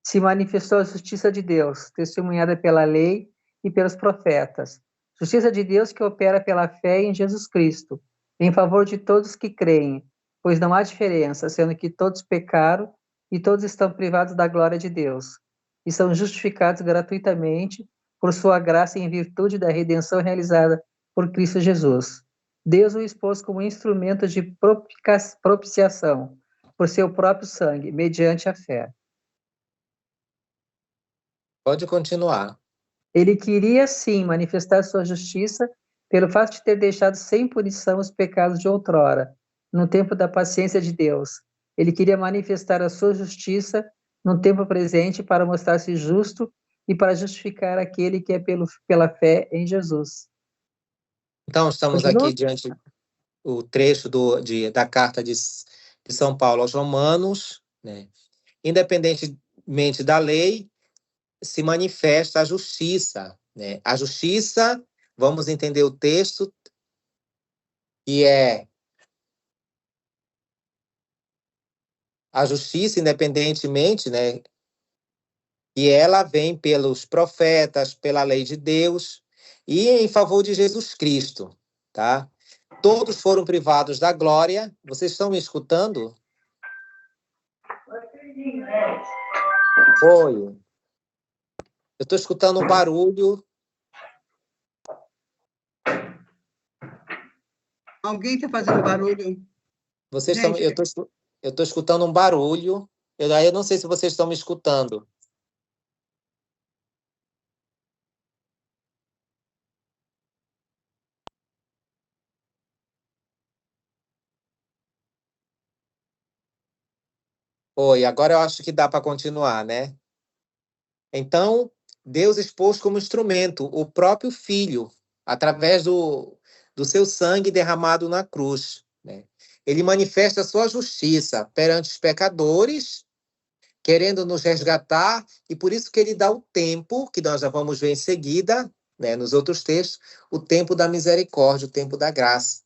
se manifestou a justiça de Deus, testemunhada pela lei e pelos profetas. Justiça de Deus que opera pela fé em Jesus Cristo, em favor de todos que creem, pois não há diferença, sendo que todos pecaram e todos estão privados da glória de Deus, e são justificados gratuitamente por sua graça em virtude da redenção realizada por Cristo Jesus. Deus o expôs como instrumento de propiciação por seu próprio sangue, mediante a fé.
Pode continuar.
Ele queria, sim, manifestar sua justiça pelo fato de ter deixado sem punição os pecados de outrora, no tempo da paciência de Deus. Ele queria manifestar a sua justiça no tempo presente para mostrar-se justo e para justificar aquele que é pela fé em Jesus.
Então, estamos
Continua?
aqui diante do trecho da carta de São Paulo aos Romanos, né? Independentemente da lei, se manifesta a justiça, né? A justiça, vamos entender o texto, que é a justiça, independentemente, né, E ela vem pelos profetas, pela lei de Deus e em favor de Jesus Cristo, tá? Todos foram privados da glória. Vocês estão me escutando? Oi. Eu estou escutando um barulho.
Alguém está fazendo barulho?
Vocês
Gente,
eu estou escutando um barulho. Eu não sei se vocês estão me escutando. Oi, agora eu acho que dá para continuar, né? Então, Deus expôs como instrumento o próprio Filho, através do seu sangue derramado na cruz, né? Ele manifesta a sua justiça perante os pecadores, querendo nos resgatar, e por isso que ele dá o tempo, que nós já vamos ver em seguida, né, nos outros textos, o tempo da misericórdia, o tempo da graça,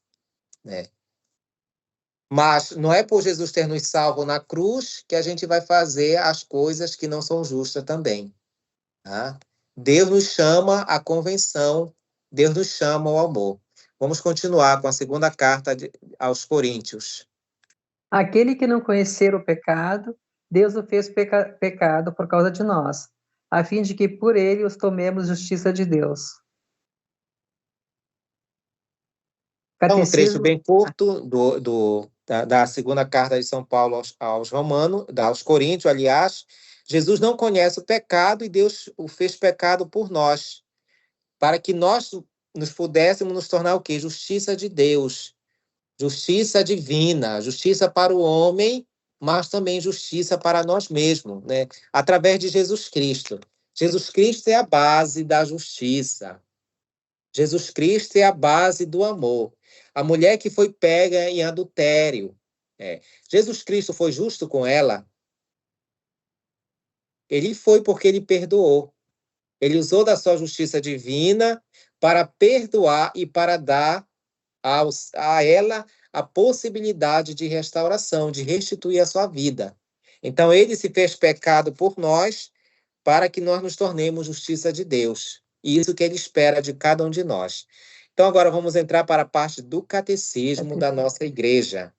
né? Mas não é por Jesus ter nos salvo na cruz que a gente vai fazer as coisas que não são justas também, tá? Deus nos chama à convenção, Deus nos chama ao amor. Vamos continuar com a segunda carta aos Coríntios.
Aquele que não conhecer o pecado, Deus o fez pecado por causa de nós, a fim de que por ele os tomemos justiça de Deus.
Então, um trecho
Catecismo.
bem curto da segunda carta de São Paulo aos Romanos, aos Coríntios, aliás. Jesus não conhece o pecado e Deus o fez pecado por nós, para que nós nos pudéssemos nos tornar o quê? Justiça de Deus, justiça divina, justiça para o homem, mas também justiça para nós mesmos, né? Através de Jesus Cristo. Jesus Cristo é a base da justiça. Jesus Cristo é a base do amor. A mulher que foi pega em adultério. Jesus Cristo foi justo com ela? Ele foi porque ele perdoou. Ele usou da sua justiça divina para perdoar e para dar a ela a possibilidade de restauração, de restituir a sua vida. Então, ele se fez pecado por nós para que nós nos tornemos justiça de Deus. E isso que ele espera de cada um de nós. Então, agora vamos entrar para a parte do catecismo da nossa igreja.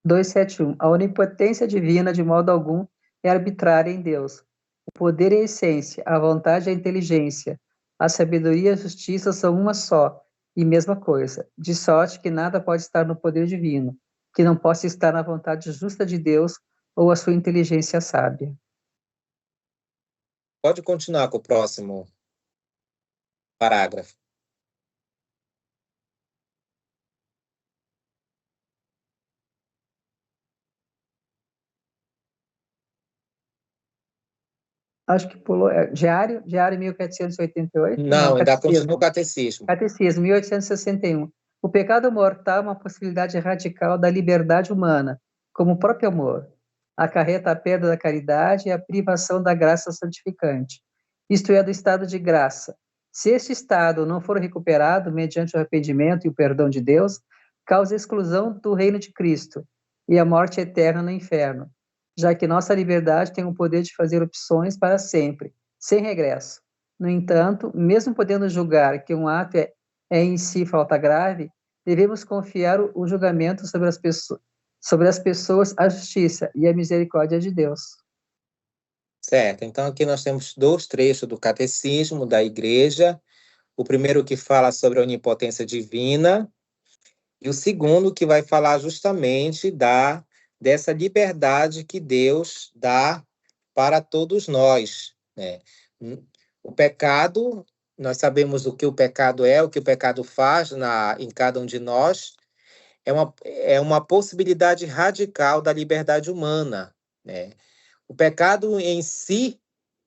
271. A onipotência divina, de modo algum, é arbitrária em Deus. O poder e a essência, a vontade e a inteligência, a sabedoria e a justiça são uma só e mesma coisa, de sorte que nada pode estar no poder divino, que não possa estar na vontade justa de Deus ou a sua inteligência sábia.
Pode continuar com o próximo parágrafo.
Acho que pulou. Diário 1788?
Não, ainda continua o catecismo.
Catecismo, 1861. O pecado mortal é uma possibilidade radical da liberdade humana, como o próprio amor. Acarreta a perda da caridade e a privação da graça santificante, isto é, do estado de graça. Se este estado não for recuperado mediante o arrependimento e o perdão de Deus, causa a exclusão do reino de Cristo e a morte eterna no inferno, já que nossa liberdade tem o poder de fazer opções para sempre, sem regresso. No entanto, mesmo podendo julgar que um ato é em si falta grave, devemos confiar o julgamento sobre as pessoas, a justiça e a misericórdia de Deus.
Certo. Então, aqui nós temos 2 trechos do catecismo da igreja. O primeiro que fala sobre a onipotência divina e o segundo que vai falar justamente dessa liberdade que Deus dá para todos nós, né? O pecado, nós sabemos o que o pecado é, o que o pecado faz em cada um de nós, é uma possibilidade radical da liberdade humana, né? O pecado em si,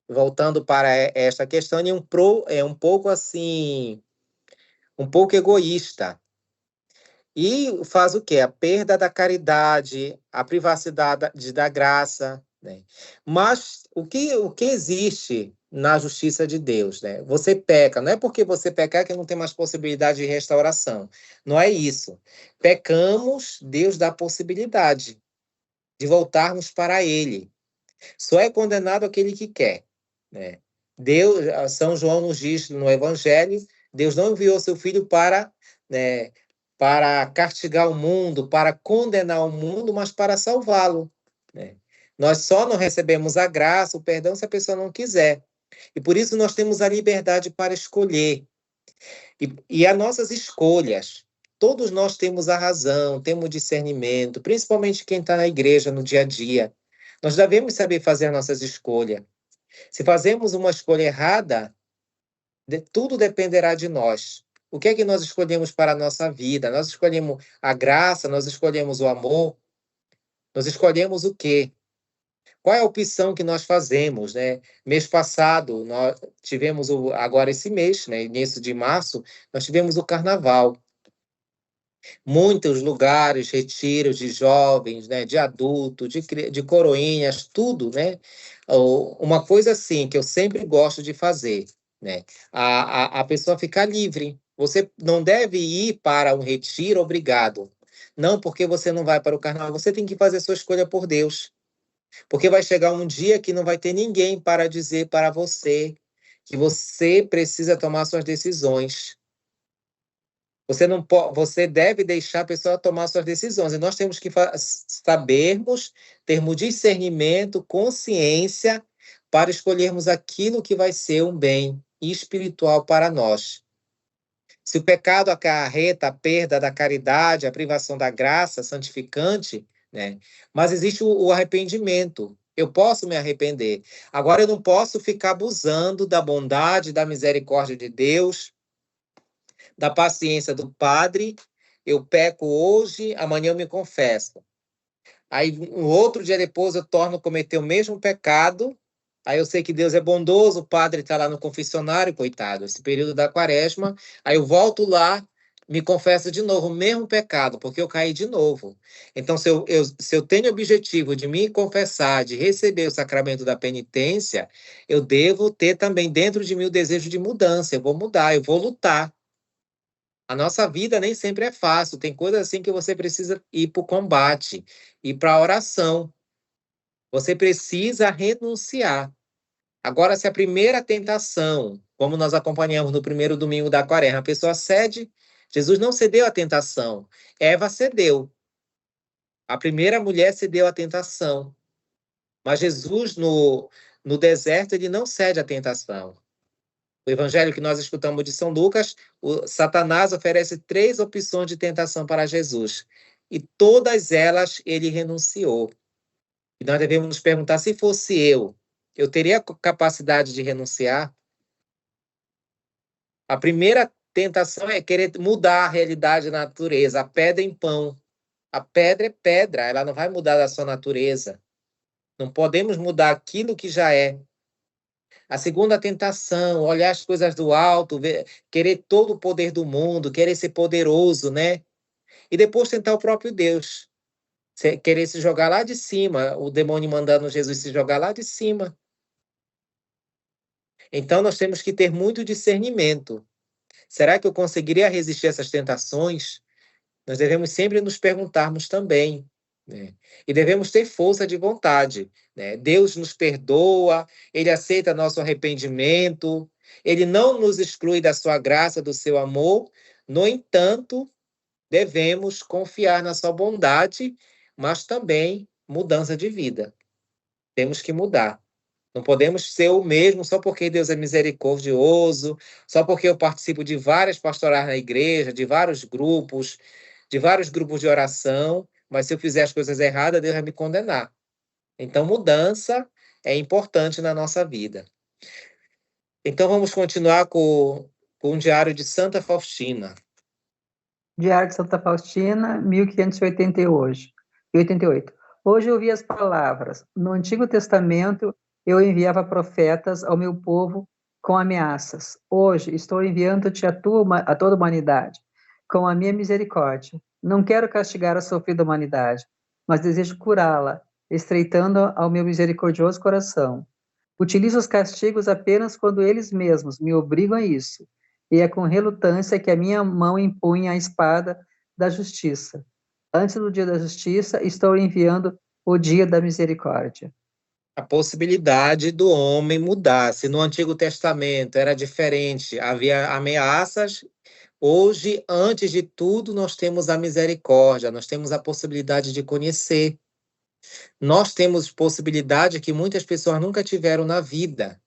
voltando para esta questão, é um pouco assim, um pouco egoísta. E faz o quê? A perda da caridade, a privacidade da graça, né? Mas o que existe na justiça de Deus, né? Você peca, não é porque você pecar que não tem mais possibilidade de restauração. Não é isso. Pecamos, Deus dá a possibilidade de voltarmos para Ele. Só é condenado aquele que quer. né? Deus, São João nos diz no Evangelho, Deus não enviou seu Filho para, né, para castigar o mundo, para condenar o mundo, mas para salvá-lo, né? Nós só não recebemos a graça, o perdão, se a pessoa não quiser. E por isso nós temos a liberdade para escolher. E as nossas escolhas, todos nós temos a razão, temos discernimento, principalmente quem está na igreja no dia a dia. Nós devemos saber fazer as nossas escolhas. Se fazemos uma escolha errada, tudo dependerá de nós. O que é que nós escolhemos para a nossa vida? Nós escolhemos a graça, nós escolhemos o amor, nós escolhemos o quê? Qual é a opção que nós fazemos, né? Mês passado, nós tivemos, agora esse mês, né, início de março, nós tivemos o Carnaval. Muitos lugares, retiros de jovens, né, de adultos, de coroinhas, tudo, né? Uma coisa assim que eu sempre gosto de fazer, né? A pessoa ficar livre. Você não deve ir para um retiro obrigado. Não porque você não vai para o carnaval, você tem que fazer sua escolha por Deus. Porque vai chegar um dia que não vai ter ninguém para dizer para você que você precisa tomar suas decisões. Você não pode, você deve deixar a pessoa tomar suas decisões. E nós temos que sabermos, termos discernimento, consciência para escolhermos aquilo que vai ser um bem espiritual para nós. Se o pecado acarreta a perda da caridade, a privação da graça santificante, né? Mas existe o arrependimento. Eu posso me arrepender. Agora, eu não posso ficar abusando da bondade, da misericórdia de Deus, da paciência do Padre. Eu peco hoje, amanhã eu me confesso. Aí, um outro dia depois, eu torno a cometer o mesmo pecado. Aí eu sei que Deus é bondoso, o Padre está lá no confessionário, coitado, esse período da quaresma. Aí eu volto lá, me confesso de novo o mesmo pecado, porque eu caí de novo. Então, se eu tenho o objetivo de me confessar, de receber o sacramento da penitência, eu devo ter também dentro de mim o desejo de mudança. Eu vou mudar, eu vou lutar. A nossa vida nem sempre é fácil. Tem coisas assim que você precisa ir para o combate, ir para a oração. Você precisa renunciar. Agora, se a primeira tentação, como nós acompanhamos no primeiro domingo da quaresma, a pessoa cede, Jesus não cedeu à tentação, Eva cedeu. A primeira mulher cedeu à tentação. Mas Jesus, no deserto, ele não cede à tentação. O evangelho que nós escutamos de São Lucas, Satanás oferece 3 opções de tentação para Jesus. E todas elas ele renunciou. E nós devemos nos perguntar, se fosse eu teria capacidade de renunciar? A primeira tentação é querer mudar a realidade da natureza. A pedra em pão. A pedra é pedra, ela não vai mudar da sua natureza. Não podemos mudar aquilo que já é. A segunda tentação, olhar as coisas do alto, querer todo o poder do mundo, querer ser poderoso, né? E depois tentar o próprio Deus. Querer se jogar lá de cima, o demônio mandando Jesus se jogar lá de cima. Então, nós temos que ter muito discernimento. Será que eu conseguiria resistir a essas tentações? Nós devemos sempre nos perguntarmos também, né? E devemos ter força de vontade, né? Deus nos perdoa, Ele aceita nosso arrependimento, Ele não nos exclui da sua graça, do seu amor. No entanto, devemos confiar na sua bondade, mas também mudança de vida. Temos que mudar. Não podemos ser o mesmo só porque Deus é misericordioso, só porque eu participo de várias pastorais na igreja, de vários grupos de oração, mas se eu fizer as coisas erradas, Deus vai me condenar. Então, mudança é importante na nossa vida. Então, vamos continuar com o Diário de Santa Faustina.
Diário de Santa Faustina, 1588. Hoje ouvi as palavras: no Antigo Testamento, eu enviava profetas ao meu povo com ameaças. Hoje estou enviando-te a toda a humanidade, com a minha misericórdia. Não quero castigar a sofrida humanidade, mas desejo curá-la, estreitando ao meu misericordioso coração. Utilizo os castigos apenas quando eles mesmos me obrigam a isso, e é com relutância que a minha mão empunha a espada da justiça. Antes do dia da justiça, estou enviando o dia da misericórdia.
a possibilidade do homem mudar. Se no Antigo Testamento era diferente, havia ameaças, hoje, antes de tudo, nós temos a misericórdia, nós temos a possibilidade de conhecer. Nós temos possibilidade que muitas pessoas nunca tiveram na vida.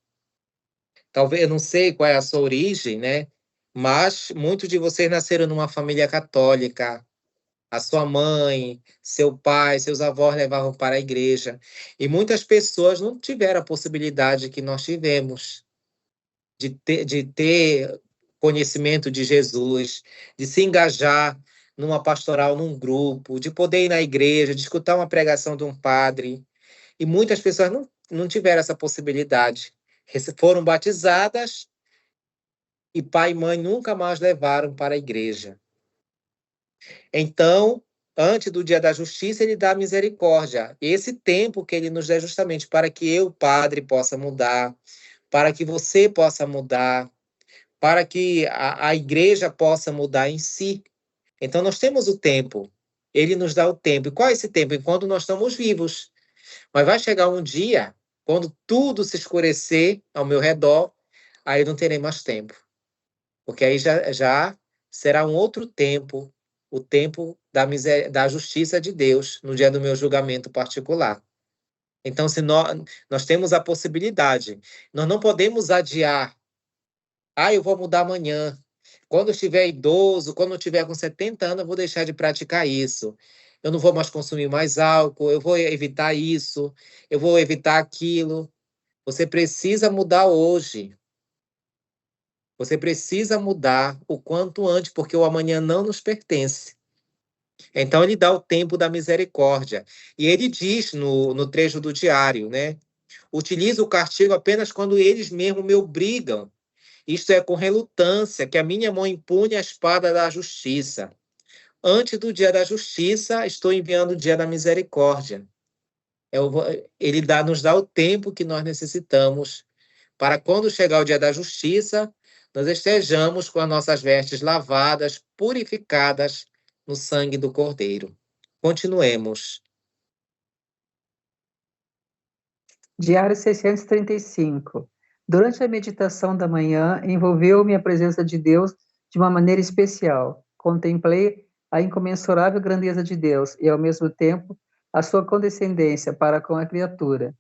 Talvez, eu não sei qual é a sua origem, né? Mas muitos de vocês nasceram numa família católica. A sua mãe, seu pai, seus avós levavam para a igreja. E muitas pessoas não tiveram a possibilidade que nós tivemos de ter conhecimento de Jesus, de se engajar numa pastoral, num grupo, de poder ir na igreja, de escutar uma pregação de um padre. E muitas pessoas não tiveram essa possibilidade. Foram batizadas e pai e mãe nunca mais levaram para a igreja. Então, antes do dia da justiça, ele dá a misericórdia. Esse tempo que ele nos dá justamente para que eu, padre, possa mudar, para que você possa mudar, para que a igreja possa mudar em si. Então, nós temos o tempo. Ele nos dá o tempo. E qual é esse tempo? Enquanto nós estamos vivos. Mas vai chegar um dia, quando tudo se escurecer ao meu redor, aí não terei mais tempo. Porque aí já será um outro tempo, o tempo da justiça de Deus, no dia do meu julgamento particular. Então, se nós temos a possibilidade, nós não podemos adiar. Eu vou mudar amanhã. Quando eu estiver idoso, quando eu estiver com 70 anos, eu vou deixar de praticar isso. Eu não vou mais consumir mais álcool, eu vou evitar isso, eu vou evitar aquilo. Você precisa mudar hoje. Você precisa mudar o quanto antes, porque o amanhã não nos pertence. Então, ele dá o tempo da misericórdia. E ele diz no trecho do diário, né? Utilizo o castigo apenas quando eles mesmos me obrigam. Isto é, com relutância, que a minha mão impune a espada da justiça. Antes do dia da justiça, estou enviando o dia da misericórdia. Ele nos dá o tempo que nós necessitamos para quando chegar o dia da justiça, nós estejamos com as nossas vestes lavadas, purificadas no sangue do Cordeiro. Continuemos.
Diário 635. Durante a meditação da manhã, envolveu-me a presença de Deus de uma maneira especial. Contemplei a incomensurável grandeza de Deus e, ao mesmo tempo, a sua condescendência para com a criatura.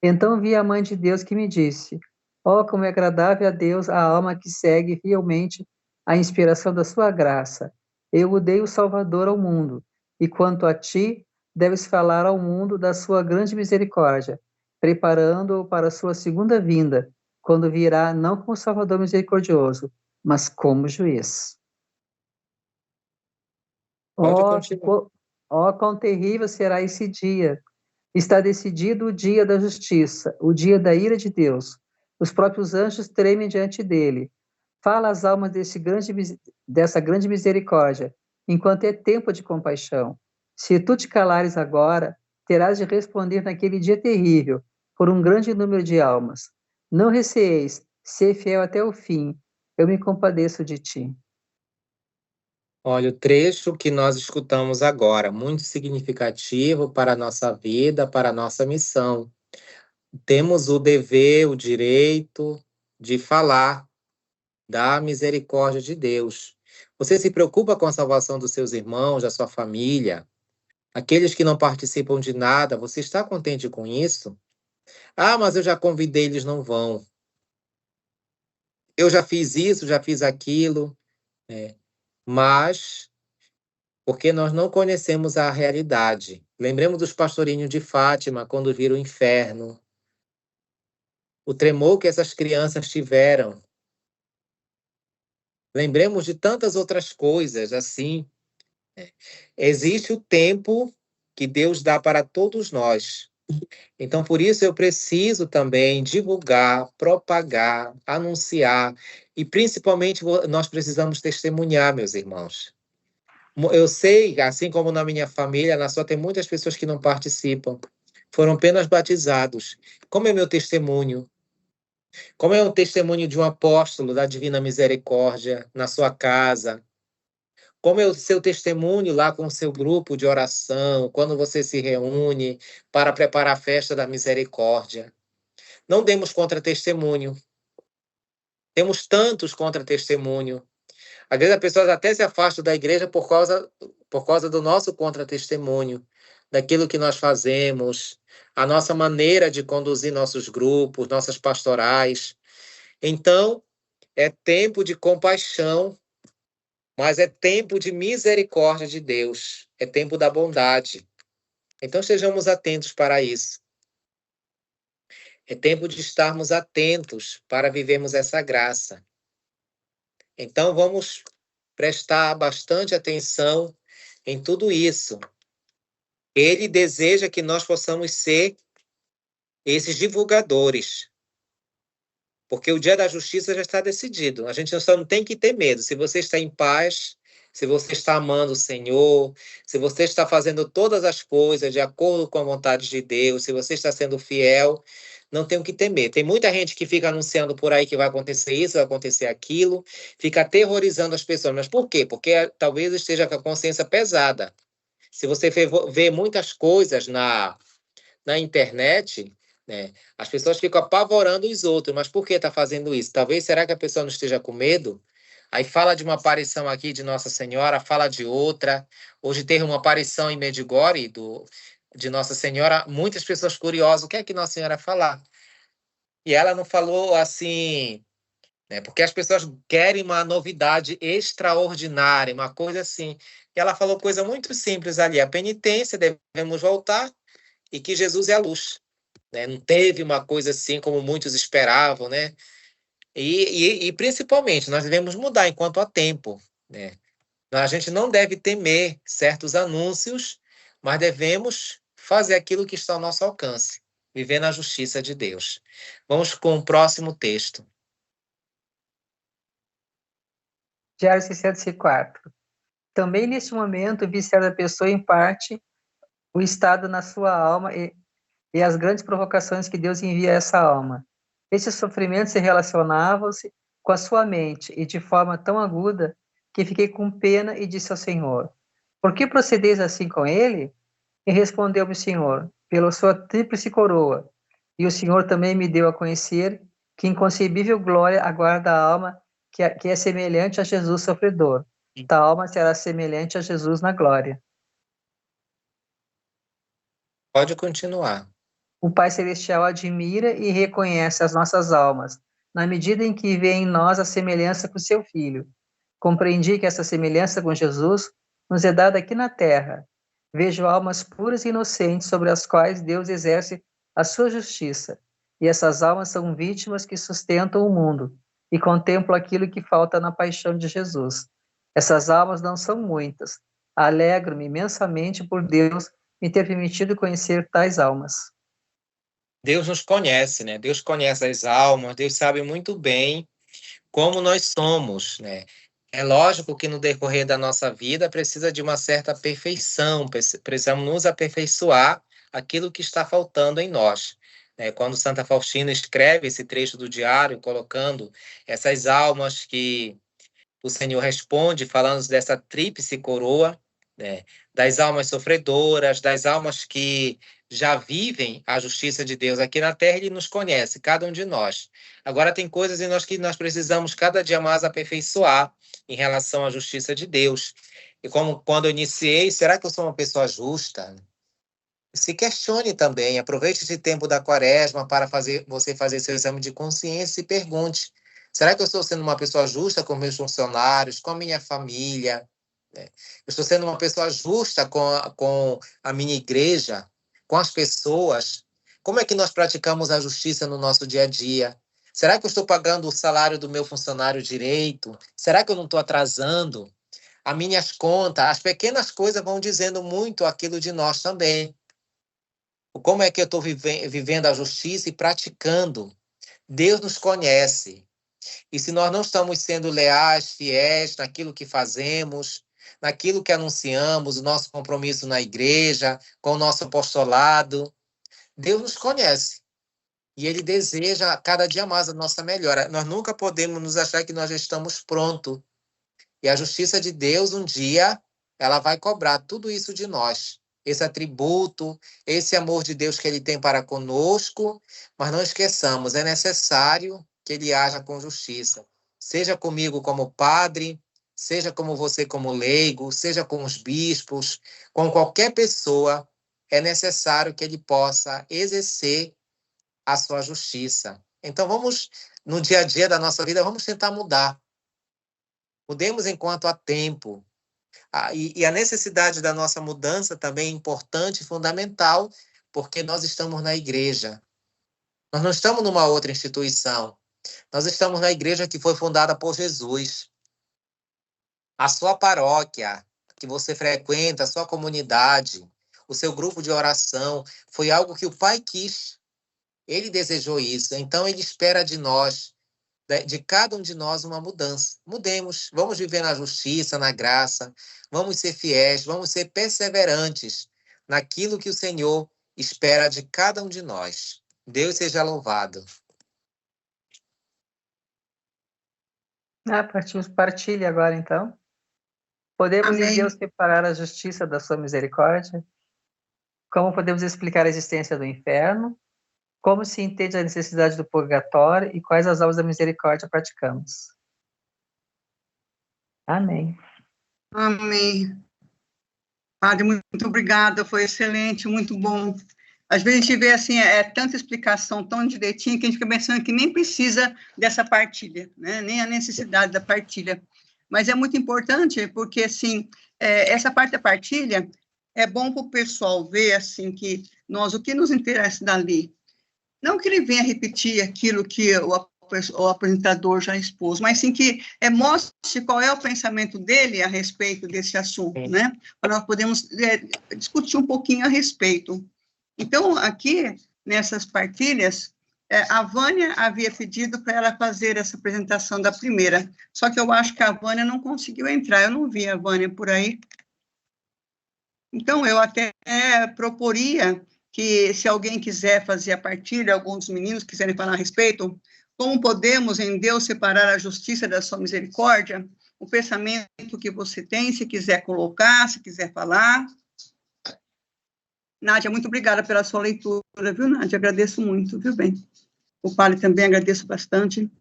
Então vi a Mãe de Deus que me disse: ó, como é agradável a Deus a alma que segue fielmente a inspiração da sua graça. Eu o dei o Salvador ao mundo, e quanto a ti, deves falar ao mundo da sua grande misericórdia, preparando-o para a sua segunda vinda, quando virá não como Salvador misericordioso, mas como juiz. Ó, quão terrível será esse dia! Está decidido o dia da justiça, o dia da ira de Deus. Os próprios anjos tremem diante dele. Fala às almas dessa grande misericórdia, enquanto é tempo de compaixão. Se tu te calares agora, terás de responder naquele dia terrível, por um grande número de almas. Não receeis, ser fiel até o fim. Eu me compadeço de ti.
Olha, o trecho que nós escutamos agora, muito significativo para a nossa vida, para a nossa missão. Temos o dever, o direito de falar da misericórdia de Deus. Você se preocupa com a salvação dos seus irmãos, da sua família, aqueles que não participam de nada, você está contente com isso? Mas eu já convidei, eles não vão. Eu já fiz isso, já fiz aquilo. Mas, porque nós não conhecemos a realidade. Lembremos dos pastorinhos de Fátima, quando viram o inferno. O tremor que essas crianças tiveram. Lembremos de tantas outras coisas, assim. Existe o tempo que Deus dá para todos nós. Então, por isso, eu preciso também divulgar, propagar, anunciar, e principalmente nós precisamos testemunhar, meus irmãos. Eu sei, assim como na minha família, na sua tem muitas pessoas que não participam, foram apenas batizados. Como é meu testemunho? Como é o testemunho de um apóstolo da Divina Misericórdia na sua casa? Como é o seu testemunho lá com o seu grupo de oração, quando você se reúne para preparar a festa da misericórdia. Não demos contra-testemunho. Temos tantos contra-testemunho. Às vezes as pessoas até se afastam da igreja por causa do nosso contra-testemunho, daquilo que nós fazemos, a nossa maneira de conduzir nossos grupos, nossas pastorais. Então, é tempo de compaixão, mas é tempo de misericórdia de Deus. É tempo da bondade. Então, sejamos atentos para isso. É tempo de estarmos atentos para vivermos essa graça. Então, vamos prestar bastante atenção em tudo isso. Ele deseja que nós possamos ser esses divulgadores. Porque o dia da justiça já está decidido. A gente só não tem que ter medo. Se você está em paz, se você está amando o Senhor, se você está fazendo todas as coisas de acordo com a vontade de Deus, se você está sendo fiel, não tem o que temer. Tem muita gente que fica anunciando por aí que vai acontecer isso, vai acontecer aquilo, fica aterrorizando as pessoas. Mas por quê? Porque talvez esteja com a consciência pesada. Se você vê muitas coisas na internet, né, as pessoas ficam apavorando os outros. Mas por que está fazendo isso? Talvez, será que a pessoa não esteja com medo? Aí fala de uma aparição aqui de Nossa Senhora, fala de outra. Hoje teve uma aparição em Medjugorje de Nossa Senhora. Muitas pessoas curiosas, o que é que Nossa Senhora falar? E ela não falou assim, né, porque as pessoas querem uma novidade extraordinária, uma coisa assim. E ela falou coisa muito simples ali, a penitência, devemos voltar, e que Jesus é a luz. Né? Não teve uma coisa assim como muitos esperavam, né? E principalmente, nós devemos mudar enquanto há tempo. Né? A gente não deve temer certos anúncios, mas devemos fazer aquilo que está ao nosso alcance, viver na justiça de Deus. Vamos com o próximo texto.
Diário 604. Também neste momento vi certa pessoa em parte o estado na sua alma e as grandes provocações que Deus envia a essa alma. Esses sofrimentos se relacionavam-se com a sua mente e de forma tão aguda que fiquei com pena e disse ao Senhor: por que procedeis assim com ele? E respondeu-me o Senhor: pela sua tríplice coroa. E o Senhor também me deu a conhecer que inconcebível glória aguarda a alma que é semelhante a Jesus sofredor. Tal alma será semelhante a Jesus na glória.
Pode continuar.
O Pai Celestial admira e reconhece as nossas almas, na medida em que vê em nós a semelhança com seu Filho. Compreendi que essa semelhança com Jesus nos é dada aqui na terra. Vejo almas puras e inocentes sobre as quais Deus exerce a sua justiça, e essas almas são vítimas que sustentam o mundo e contemplam aquilo que falta na paixão de Jesus. Essas almas não são muitas. Alegro-me imensamente por Deus me ter permitido conhecer tais almas.
Deus nos conhece, né? Deus conhece as almas, Deus sabe muito bem como nós somos, né? É lógico que no decorrer da nossa vida precisa de uma certa perfeição, precisamos nos aperfeiçoar aquilo que está faltando em nós. Quando Santa Faustina escreve esse trecho do diário, colocando essas almas que o Senhor responde, falando dessa tríplice coroa, né? Das almas sofredoras, das almas que já vivem a justiça de Deus aqui na terra, ele nos conhece, cada um de nós. Agora, tem coisas em nós que nós precisamos cada dia mais aperfeiçoar em relação à justiça de Deus. E como quando eu iniciei, será que eu sou uma pessoa justa? Se questione também, aproveite esse tempo da quaresma para você fazer seu exame de consciência e pergunte: será que eu estou sendo uma pessoa justa com meus funcionários, com a minha família? Eu estou sendo uma pessoa justa com a minha igreja, com as pessoas? Como é que nós praticamos a justiça no nosso dia a dia? Será que eu estou pagando o salário do meu funcionário direito? Será que eu não estou atrasando? As minhas contas, as pequenas coisas vão dizendo muito aquilo de nós também. Como é que eu estou vivendo a justiça e praticando? Deus nos conhece. E se nós não estamos sendo leais, fiéis naquilo que fazemos, naquilo que anunciamos, o nosso compromisso na igreja, com o nosso apostolado, Deus nos conhece. E Ele deseja cada dia mais a nossa melhora. Nós nunca podemos nos achar que nós já estamos prontos. E a justiça de Deus, um dia, ela vai cobrar tudo isso de nós. Esse atributo, esse amor de Deus que ele tem para conosco, mas não esqueçamos, é necessário que ele haja com justiça. Seja comigo como padre, seja como você como leigo, seja com os bispos, com qualquer pessoa, é necessário que ele possa exercer a sua justiça. Então, vamos, no dia a dia da nossa vida, vamos tentar mudar. Mudemos enquanto há tempo. E a necessidade da nossa mudança também é importante e fundamental, porque nós estamos na igreja. Nós não estamos numa outra instituição. Nós estamos na igreja que foi fundada por Jesus. A sua paróquia que você frequenta, a sua comunidade, o seu grupo de oração, foi algo que o Pai quis. Ele desejou isso. Então, ele espera de nós, de cada um de nós, uma mudança. Mudemos, vamos viver na justiça, na graça, vamos ser fiéis, vamos ser perseverantes naquilo que o Senhor espera de cada um de nós. Deus seja louvado.
Partilha agora, então. Podemos
Amém.
em Deus separar a justiça da sua misericórdia? Como podemos explicar a existência do inferno? Como se entende a necessidade do purgatório e quais as obras da misericórdia praticamos? Amém.
Amém. Padre, muito obrigada, foi excelente, muito bom. Às vezes a gente vê assim, tanta explicação tão direitinho que a gente fica pensando que nem precisa dessa partilha, né? Nem a necessidade da partilha. Mas é muito importante porque, assim, essa parte da partilha é bom para o pessoal ver, assim, que o que nos interessa dali, não que ele venha repetir aquilo que o apresentador já expôs, mas sim que mostre qual é o pensamento dele a respeito desse assunto, né? Para nós podermos discutir um pouquinho a respeito. Então, aqui, nessas partilhas, a Vânia havia pedido para ela fazer essa apresentação da primeira, só que eu acho que a Vânia não conseguiu entrar, eu não vi a Vânia por aí. Então, eu até proporia que, se alguém quiser fazer a partilha, alguns meninos quiserem falar a respeito, como podemos em Deus separar a justiça da sua misericórdia, o pensamento que você tem, se quiser colocar, se quiser falar. Nádia, muito obrigada pela sua leitura, viu, Nádia? Agradeço muito, viu, bem? O padre também agradeço bastante.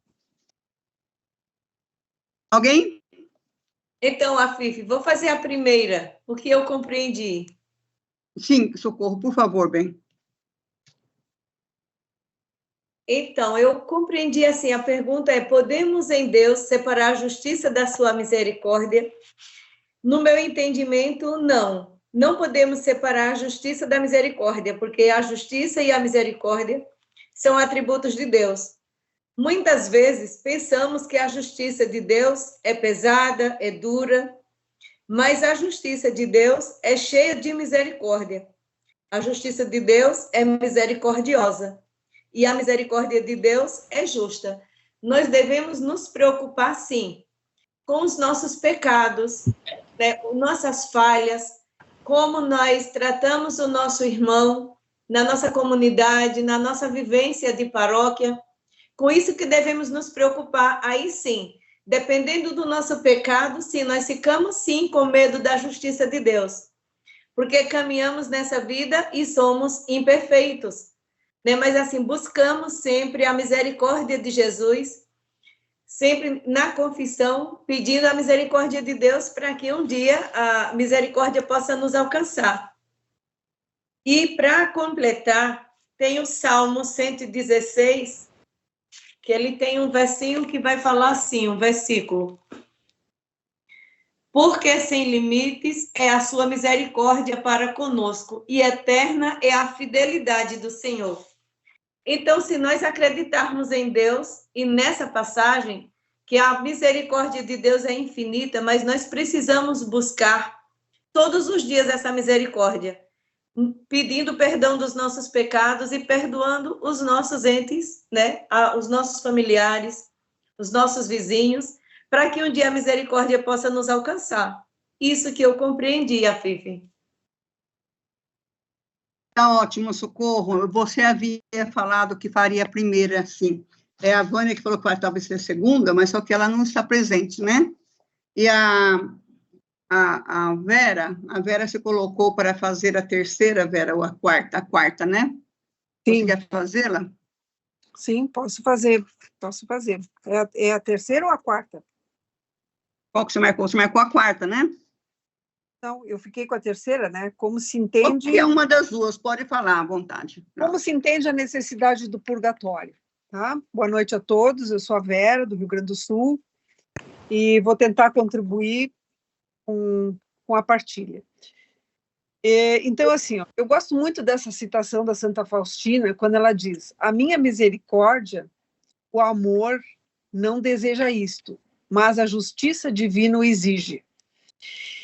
Alguém?
Então, Afife, vou fazer a primeira, porque eu compreendi.
Sim, Socorro, por favor, bem.
Então, eu compreendi assim, a pergunta é, podemos em Deus separar a justiça da sua misericórdia? No meu entendimento, não. Não podemos separar a justiça da misericórdia, porque a justiça e a misericórdia são atributos de Deus. Muitas vezes pensamos que a justiça de Deus é pesada, é dura, mas a justiça de Deus é cheia de misericórdia. A justiça de Deus é misericordiosa e a misericórdia de Deus é justa. Nós devemos nos preocupar, sim, com os nossos pecados, né, com nossas falhas, como nós tratamos o nosso irmão na nossa comunidade, na nossa vivência de paróquia. Com isso que devemos nos preocupar. Aí sim, dependendo do nosso pecado, sim, nós ficamos sim com medo da justiça de Deus, porque caminhamos nessa vida e somos imperfeitos, né? Mas assim, buscamos sempre a misericórdia de Jesus, sempre na confissão, pedindo a misericórdia de Deus para que um dia a misericórdia possa nos alcançar. E para completar, tem o Salmo 116, que ele tem um versinho que vai falar assim, um versículo. Porque sem limites é a sua misericórdia para conosco, e eterna é a fidelidade do Senhor. Então, se nós acreditarmos em Deus, e nessa passagem, que a misericórdia de Deus é infinita, mas nós precisamos buscar todos os dias essa misericórdia, pedindo perdão dos nossos pecados e perdoando os nossos entes, né? Os nossos familiares, os nossos vizinhos, para que um dia a misericórdia possa nos alcançar. Isso que eu compreendi, Afife.
Tá ótimo, Socorro. Você havia falado que faria a primeira, sim. É a Vânia que falou que vai talvez ser a segunda, mas só que ela não está presente, né? E a Vera se colocou para fazer a terceira, Vera, ou a quarta, né?
Sim.
Você quer fazê-la?
Sim, posso fazer. É a terceira ou a quarta?
Qual que você marcou? Você marcou a quarta, né?
Não, eu fiquei com a terceira, né? Como se entende...
Qualquer uma das duas, pode falar à vontade.
Como se entende a necessidade do purgatório, tá? Boa noite a todos, eu sou a Vera, do Rio Grande do Sul, e vou tentar contribuir com a partilha. Então, assim, ó, eu gosto muito dessa citação da Santa Faustina, quando ela diz: a minha misericórdia, o amor, não deseja isto, mas a justiça divina o exige.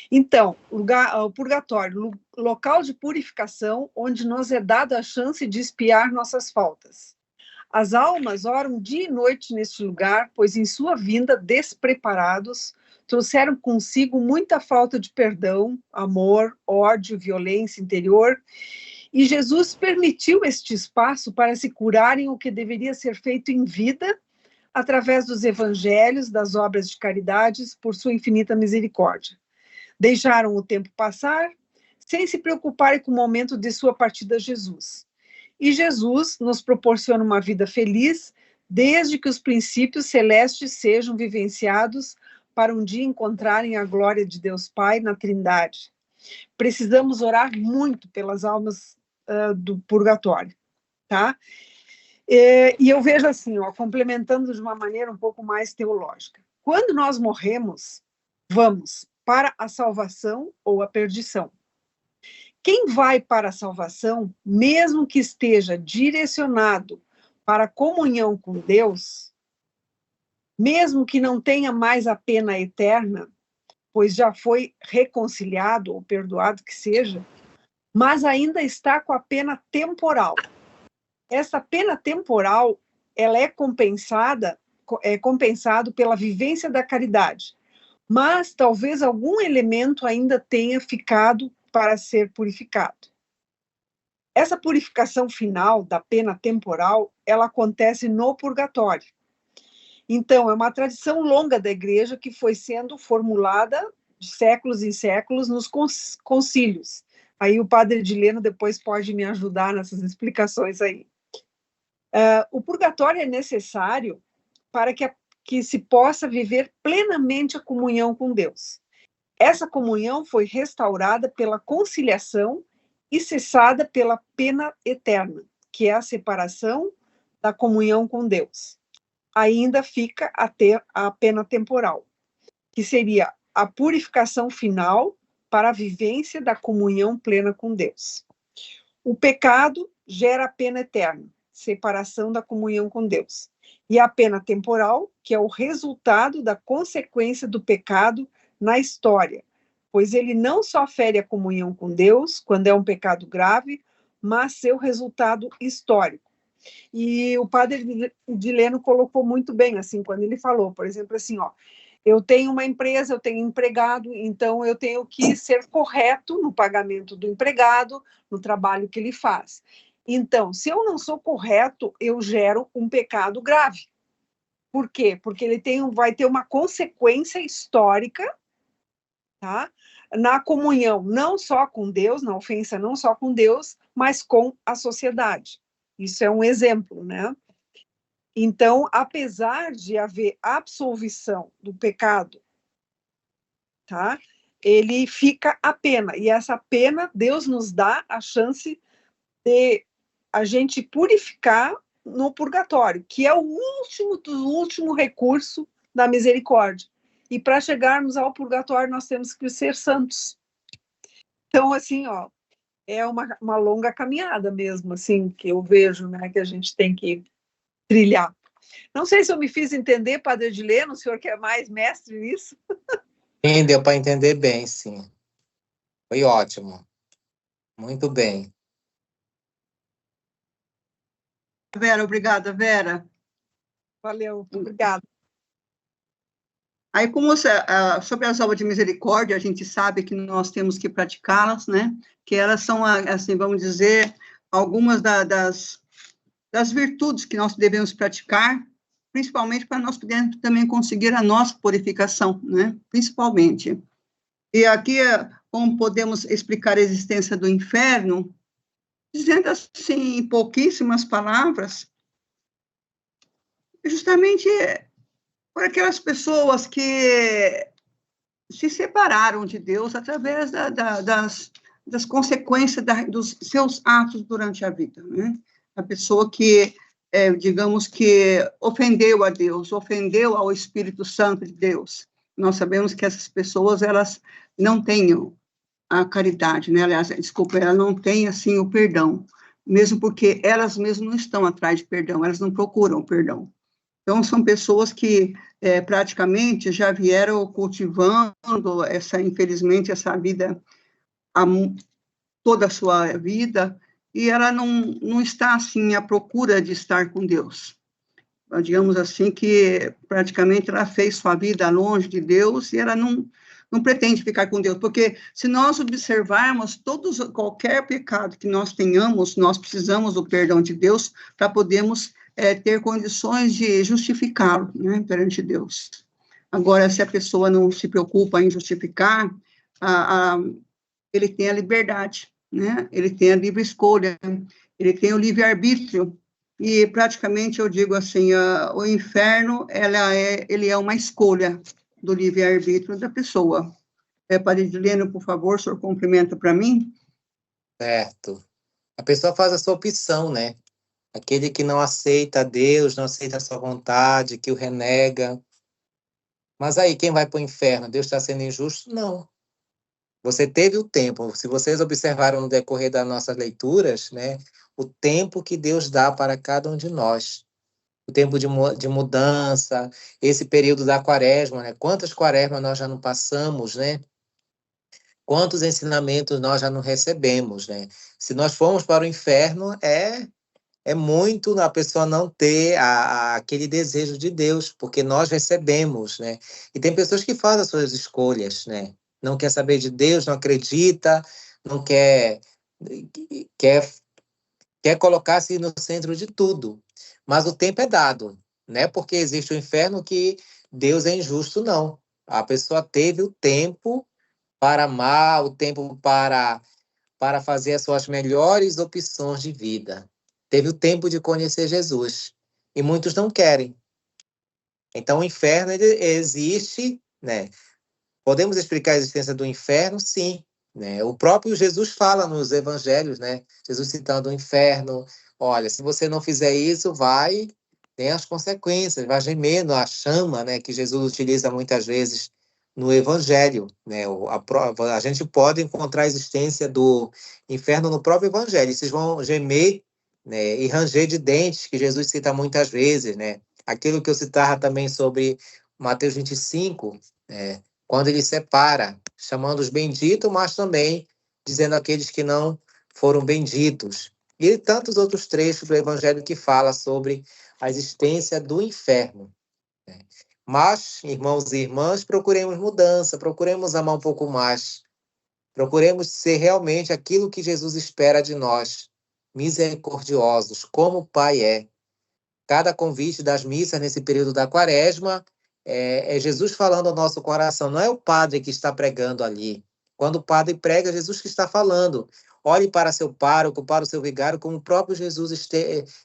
Então, o purgatório, local de purificação, onde nos é dada a chance de expiar nossas faltas. As almas oram dia e noite neste lugar, pois em sua vinda, despreparados, trouxeram consigo muita falta de perdão, amor, ódio, violência interior, e Jesus permitiu este espaço para se curarem o que deveria ser feito em vida, através dos evangelhos, das obras de caridades, por sua infinita misericórdia. Deixaram o tempo passar, sem se preocuparem com o momento de sua partida a Jesus. E Jesus nos proporciona uma vida feliz, desde que os princípios celestes sejam vivenciados para um dia encontrarem a glória de Deus Pai na Trindade. Precisamos orar muito pelas almas do purgatório, tá? E eu vejo assim, ó, complementando de uma maneira um pouco mais teológica. Quando nós morremos, vamos para a salvação ou a perdição. Quem vai para a salvação, mesmo que esteja direcionado para a comunhão com Deus, mesmo que não tenha mais a pena eterna, pois já foi reconciliado ou perdoado que seja, mas ainda está com a pena temporal. Essa pena temporal, ela é compensado pela vivência da caridade, mas talvez algum elemento ainda tenha ficado para ser purificado. Essa purificação final da pena temporal, ela acontece no purgatório. Então, é uma tradição longa da Igreja que foi sendo formulada de séculos em séculos nos concílios. Aí o padre Edileno depois pode me ajudar nessas explicações aí. O purgatório é necessário para que se possa viver plenamente a comunhão com Deus. Essa comunhão foi restaurada pela conciliação e cessada pela pena eterna, que é a separação da comunhão com Deus. Ainda fica a pena temporal, que seria a purificação final para a vivência da comunhão plena com Deus. O pecado gera a pena eterna, separação da comunhão com Deus. E a pena temporal, que é o resultado da consequência do pecado na história, pois ele não só fere a comunhão com Deus, quando é um pecado grave, mas seu resultado histórico. E o padre Edileno colocou muito bem, assim, quando ele falou, por exemplo, assim, ó, eu tenho uma empresa, eu tenho empregado, então eu tenho que ser correto no pagamento do empregado, no trabalho que ele faz. Então, se eu não sou correto, eu gero um pecado grave. Por quê? Porque ele vai ter uma consequência histórica, tá? Na comunhão, não só com Deus, na ofensa não só com Deus, mas com a sociedade. Isso é um exemplo, né? Então, apesar de haver absolvição do pecado, tá? Ele fica a pena, e essa pena, Deus nos dá a chance de a gente purificar no purgatório, que é o último do último recurso da misericórdia. E para chegarmos ao purgatório, nós temos que ser santos. Então, assim, ó, é uma longa caminhada mesmo, assim, que eu vejo, né, que a gente tem que trilhar. Não sei se eu me fiz entender, padre Edileno, o senhor que é mais mestre nisso?
Sim, deu para entender bem, sim. Foi ótimo. Muito bem.
Vera, obrigada, Vera.
Valeu, obrigada.
Aí, sobre as obras de misericórdia, a gente sabe que nós temos que praticá-las, né? Que elas são, assim, vamos dizer, algumas das virtudes que nós devemos praticar principalmente para nós podermos também conseguir a nossa purificação, né? Principalmente. E aqui, como podemos explicar a existência do inferno, dizendo assim, em pouquíssimas palavras, justamente por aquelas pessoas que se separaram de Deus através das consequências dos seus atos durante a vida, né? A pessoa que, digamos que, ofendeu a Deus, ofendeu ao Espírito Santo de Deus. Nós sabemos que essas pessoas, elas não têm a caridade, né? Aliás, desculpa, elas não têm, assim, o perdão, mesmo porque elas mesmas não estão atrás de perdão, elas não procuram perdão. Então, são pessoas que praticamente já vieram cultivando infelizmente, essa vida, toda a sua vida, e ela não está, assim, à procura de estar com Deus. Digamos assim, que praticamente ela fez sua vida longe de Deus e ela não pretende ficar com Deus, porque se nós observarmos qualquer pecado que nós tenhamos, nós precisamos do perdão de Deus para podermos ter condições de justificá-lo, né, perante Deus. Agora, se a pessoa não se preocupa em justificar, ele tem a liberdade, né? Ele tem a livre escolha, ele tem o livre-arbítrio, e praticamente eu digo assim, o inferno, ele é uma escolha do livre-arbítrio da pessoa. Padre Edileno, por favor, o senhor cumprimenta para mim?
Certo. A pessoa faz a sua opção, né? Aquele que não aceita Deus, não aceita a sua vontade, que o renega. Mas aí, quem vai para o inferno? Deus está sendo injusto? Não. Você teve o tempo. Se vocês observaram no decorrer das nossas leituras, né, o tempo que Deus dá para cada um de nós. O tempo de mudança, esse período da quaresma, né? Quantas quaresmas nós já não passamos, né? Quantos ensinamentos nós já não recebemos, né? Se nós formos para o inferno, é muito a pessoa não ter aquele desejo de Deus, porque nós recebemos, né? E tem pessoas que fazem as suas escolhas, né? Não quer saber de Deus, não acredita, não quer colocar-se no centro de tudo. Mas o tempo é dado, né? Porque existe o inferno que Deus é injusto, não. A pessoa teve o tempo para amar, o tempo para fazer as suas melhores opções de vida. Teve o tempo de conhecer Jesus. E muitos não querem. Então, o inferno ele existe, né? Podemos explicar a existência do inferno? Sim. Né? O próprio Jesus fala nos evangelhos, né? Jesus citando o inferno. Olha, se você não fizer isso, tem as consequências, vai gemer a chama, né? Que Jesus utiliza muitas vezes no evangelho, né? A gente pode encontrar a existência do inferno no próprio evangelho. Vocês vão gemer, né? E ranger de dentes, que Jesus cita muitas vezes, né? Aquilo que eu citava também sobre Mateus 25, né? Quando ele separa, chamando os benditos, mas também dizendo aqueles que não foram benditos. E tantos outros trechos do Evangelho que fala sobre a existência do inferno. Mas, irmãos e irmãs, procuremos mudança, procuremos amar um pouco mais, procuremos ser realmente aquilo que Jesus espera de nós, misericordiosos, como o Pai é. Cada convite das missas nesse período da Quaresma é Jesus falando ao nosso coração, não é o padre que está pregando ali. Quando o padre prega, é Jesus que está falando. Olhe para seu pároco, para o seu vigário, como o próprio Jesus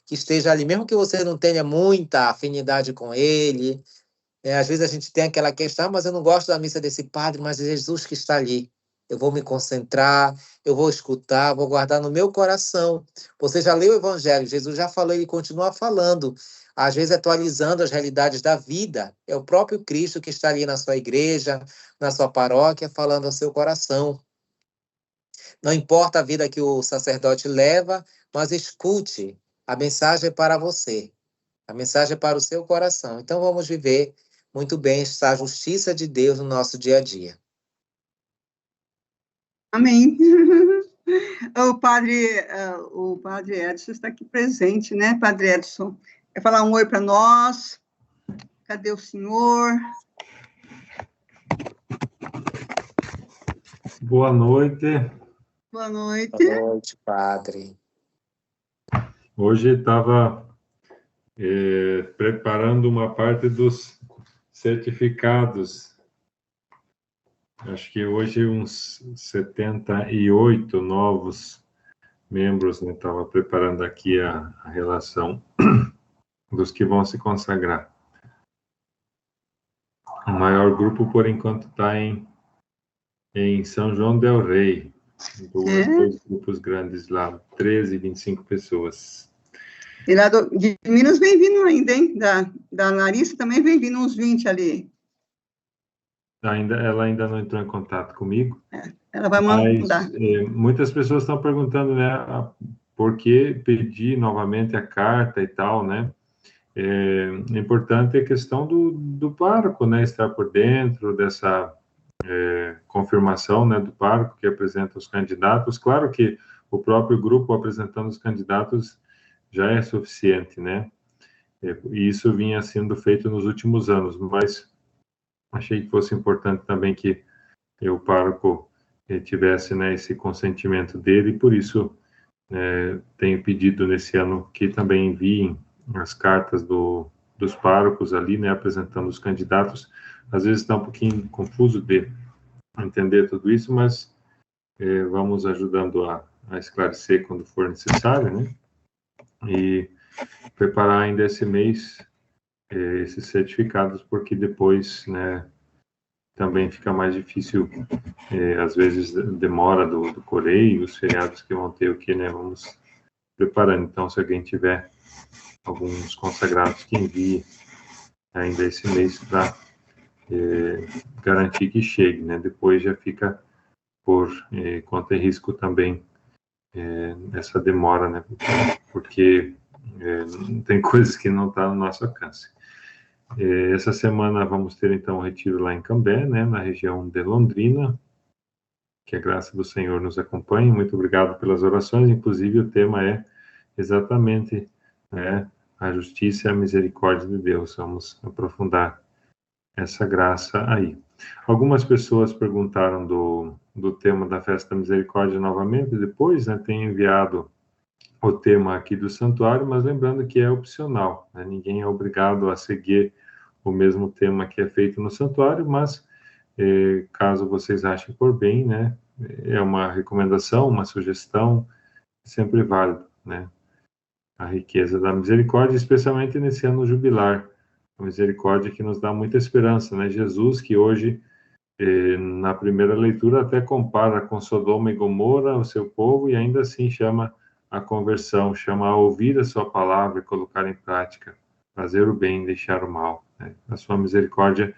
que esteja ali, mesmo que você não tenha muita afinidade com ele. Às vezes a gente tem aquela questão, mas eu não gosto da missa desse padre, mas é Jesus que está ali. Eu vou me concentrar, eu vou escutar, vou guardar no meu coração. Você já leu o Evangelho, Jesus já falou e continua falando, às vezes atualizando as realidades da vida. É o próprio Cristo que está ali na sua igreja, na sua paróquia, falando ao seu coração. Não importa a vida que o sacerdote leva, mas escute, a mensagem é para você. A mensagem é para o seu coração. Então vamos viver muito bem essa justiça de Deus no nosso dia a dia.
Amém. O padre Edson está aqui presente, né, Padre Edson? Quer falar um oi para nós? Cadê o senhor?
Boa noite.
Boa noite.
Boa noite, padre.
Hoje estava preparando uma parte dos certificados. Acho que hoje uns 78 novos membros, né? Estava preparando aqui a relação dos que vão se consagrar. O maior grupo, por enquanto, está em São João del Rei. Dois grupos grandes lá, 13 e 25 pessoas.
E lá de Minas vem vindo ainda, hein? Da Larissa também vem vindo uns 20 ali.
Ela ainda não entrou em contato comigo.
Ela vai mandar.
Muitas pessoas estão perguntando, né, por que pedir novamente a carta e tal, né? É importante a questão do pároco, né? Estar por dentro dessa confirmação, né, do pároco que apresenta os candidatos. Claro que o próprio grupo apresentando os candidatos já é suficiente, né? E isso vinha sendo feito nos últimos anos, mas achei que fosse importante também que o pároco tivesse, né, esse consentimento dele, e por isso tenho pedido nesse ano que também enviem as cartas dos párocos ali, né, apresentando os candidatos. Às vezes está um pouquinho confuso de entender tudo isso, mas vamos ajudando a esclarecer quando for necessário, né? E preparar ainda esse mês esses certificados, porque depois, né, também fica mais difícil, às vezes demora do correio, os feriados que vão ter o que, né, vamos preparando. Então, se alguém tiver alguns consagrados que envie ainda esse mês para garantir que chegue, né, depois já fica por conta e risco também essa demora, né, porque tem coisas que não estão no nosso alcance. Essa semana vamos ter, então, um retiro lá em Cambé, né, na região de Londrina. Que a graça do Senhor nos acompanhe. Muito obrigado pelas orações. Inclusive, o tema é exatamente, né, a justiça e a misericórdia de Deus. Vamos aprofundar essa graça aí. Algumas pessoas perguntaram do tema da Festa da Misericórdia novamente. Depois, né, tem enviado o tema aqui do santuário, mas lembrando que é opcional, né? Ninguém é obrigado a seguir o mesmo tema que é feito no santuário, mas caso vocês achem por bem, né, é uma recomendação, uma sugestão, sempre válido, né? A riqueza da misericórdia, especialmente nesse ano jubilar, a misericórdia que nos dá muita esperança, né? Jesus, que hoje, na primeira leitura, até compara com Sodoma e Gomorra, o seu povo, e ainda assim chama a conversão, chama a ouvir a sua palavra e colocar em prática, fazer o bem, deixar o mal, né? A sua misericórdia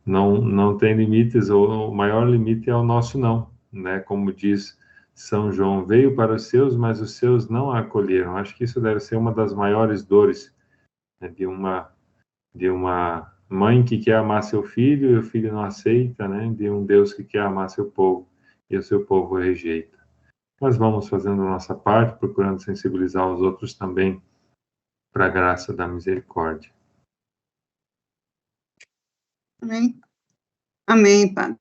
não tem limites, ou o maior limite é o nosso não, né? Como diz São João, veio para os seus, mas os seus não a acolheram. Acho que isso deve ser uma das maiores dores, né, de uma mãe que quer amar seu filho e o filho não aceita, né? De um Deus que quer amar seu povo e o seu povo rejeita. Nós vamos fazendo a nossa parte, procurando sensibilizar os outros também para a graça da misericórdia.
Amém. Amém, Padre.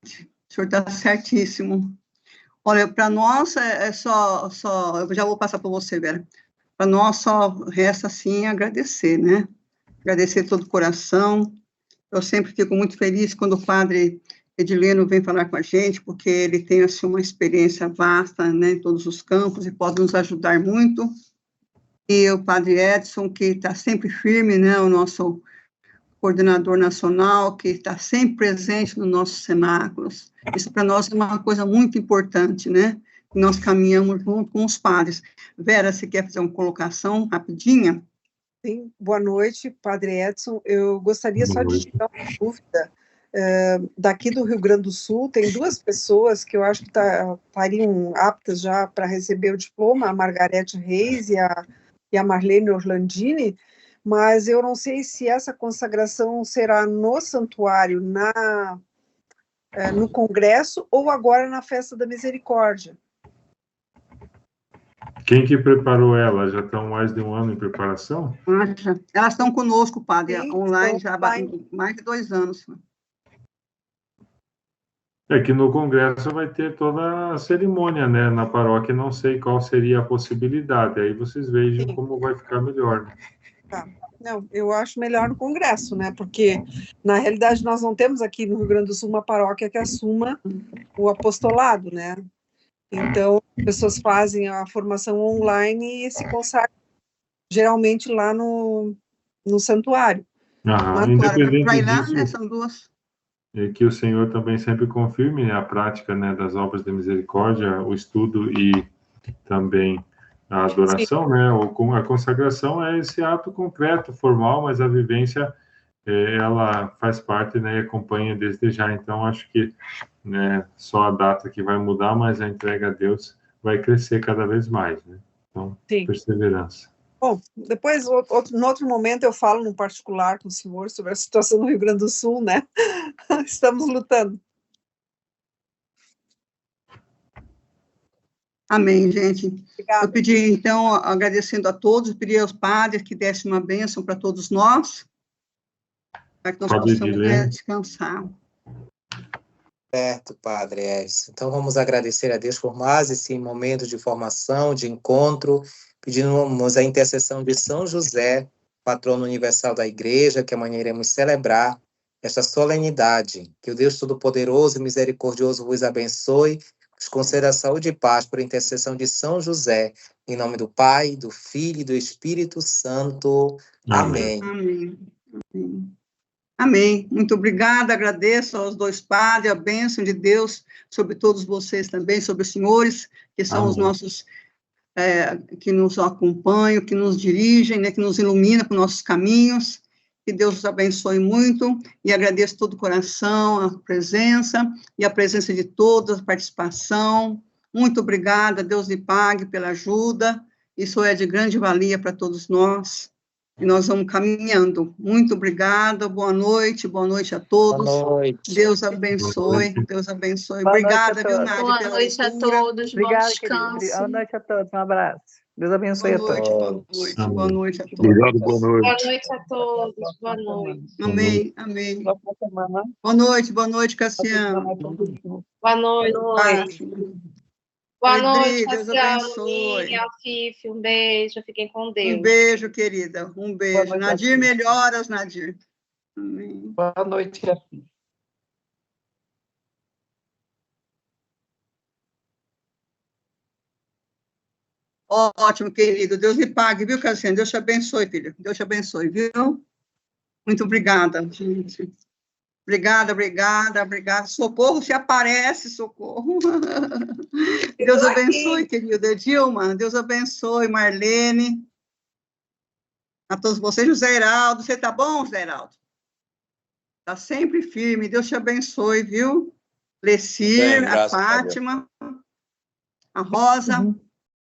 O senhor está certíssimo. Olha, para nós eu já vou passar para você, Vera. Para nós só resta, assim, agradecer, né? Agradecer de todo o coração. Eu sempre fico muito feliz quando o Padre Edileno vem falar com a gente, porque ele tem, assim, uma experiência vasta, né, em todos os campos, e pode nos ajudar muito. E o Padre Edson, que está sempre firme, né, o nosso coordenador nacional, que está sempre presente nos nossos cenáculos. Isso para nós é uma coisa muito importante, né? Nós caminhamos junto com os padres. Vera, você quer fazer uma colocação rapidinha?
Sim, boa noite, Padre Edson. Eu gostaria só de tirar uma dúvida. Daqui do Rio Grande do Sul, tem duas pessoas que eu acho que estariam aptas já para receber o diploma, a Margarete Reis e a Marlene Orlandini, mas eu não sei se essa consagração será no santuário, no congresso, ou agora na Festa da Misericórdia.
Quem que preparou ela? Já estão mais de um ano em preparação?
Elas estão conosco, Padre,
Sim,
online já há mais de 2 anos.
É que no congresso vai ter toda a cerimônia, né? Na paróquia não sei qual seria a possibilidade. Aí vocês vejam como vai ficar melhor. Né?
Tá. Não, eu acho melhor no congresso, né? Porque, na realidade, nós não temos aqui no Rio Grande do Sul uma paróquia que assuma o apostolado, né? Então, as pessoas fazem a formação online e se consagram geralmente lá no santuário.
Aham, independente
vai lá,
disso,
né? São duas.
Que o Senhor também sempre confirme a prática, né, das obras de misericórdia, o estudo e também a adoração, né, ou a consagração é esse ato concreto, formal, mas a vivência ela faz parte, né, e acompanha desde já. Então acho que, né, só a data que vai mudar, mas a entrega a Deus vai crescer cada vez mais, né? Então,
Sim.
Perseverança.
Bom, depois, no outro momento, eu falo no particular com o senhor sobre a situação no Rio Grande do Sul, né? Estamos lutando.
Amém, gente.
Obrigada.
Eu pedi, então, agradecendo a todos, pedi aos padres que dessem uma bênção para todos nós, para que nós possamos descansar.
Certo, Padre Edson. Então, vamos agradecer a Deus por mais esse momento de formação, de encontro, pedimos a intercessão de São José, patrono universal da Igreja, que amanhã iremos celebrar esta solenidade. Que o Deus Todo-Poderoso e Misericordioso vos abençoe, vos conceda saúde e paz por intercessão de São José, em nome do Pai, do Filho e do Espírito Santo. Amém.
Amém. Amém. Amém. Muito obrigada, agradeço aos dois padres, a bênção de Deus sobre todos vocês também, sobre os senhores, que são os nossos, que nos acompanham, que nos dirigem, né, que nos iluminam para os nossos caminhos. Que Deus os abençoe muito, e agradeço todo o coração, a presença de todos, a participação. Muito obrigada, Deus lhe pague pela ajuda, isso é de grande valia para todos nós. E nós vamos caminhando. Muito obrigada, boa noite a todos.
Boa noite.
Deus abençoe, Deus abençoe.
Boa
obrigada,
noite a
viu,
todos.
Nádia,
Boa
pela
noite a
leitura.
todos, bom
Obrigado,
descanso.
querido. Boa noite a todos. Um abraço. Deus abençoe a todos.
Boa noite a todos.
Obrigado, boa
Boa
noite.
noite a todos, boa noite.
Amém, amém.
Semana.
Boa noite, Cassiano.
Boa noite. Boa noite,
Deus
Cassiano,
abençoe.
Miriam, Fifi, um beijo, fiquem com Deus.
Um beijo, querida, um beijo.
noite,
Nadir, melhoras, Nadir. Amém.
Boa noite, Fifi.
Ótimo, querido. Deus lhe pague, viu, Cassiano? Deus te abençoe, filho. Deus te abençoe, viu? Muito obrigada, gente. Obrigada. Socorro, se aparece, socorro. Deus abençoe, querida Edilma. Deus abençoe, Marlene. A todos vocês, José Heraldo. Você tá bom, José Heraldo? Tá sempre firme. Deus te abençoe, viu? Lecir, a Fátima, a Rosa.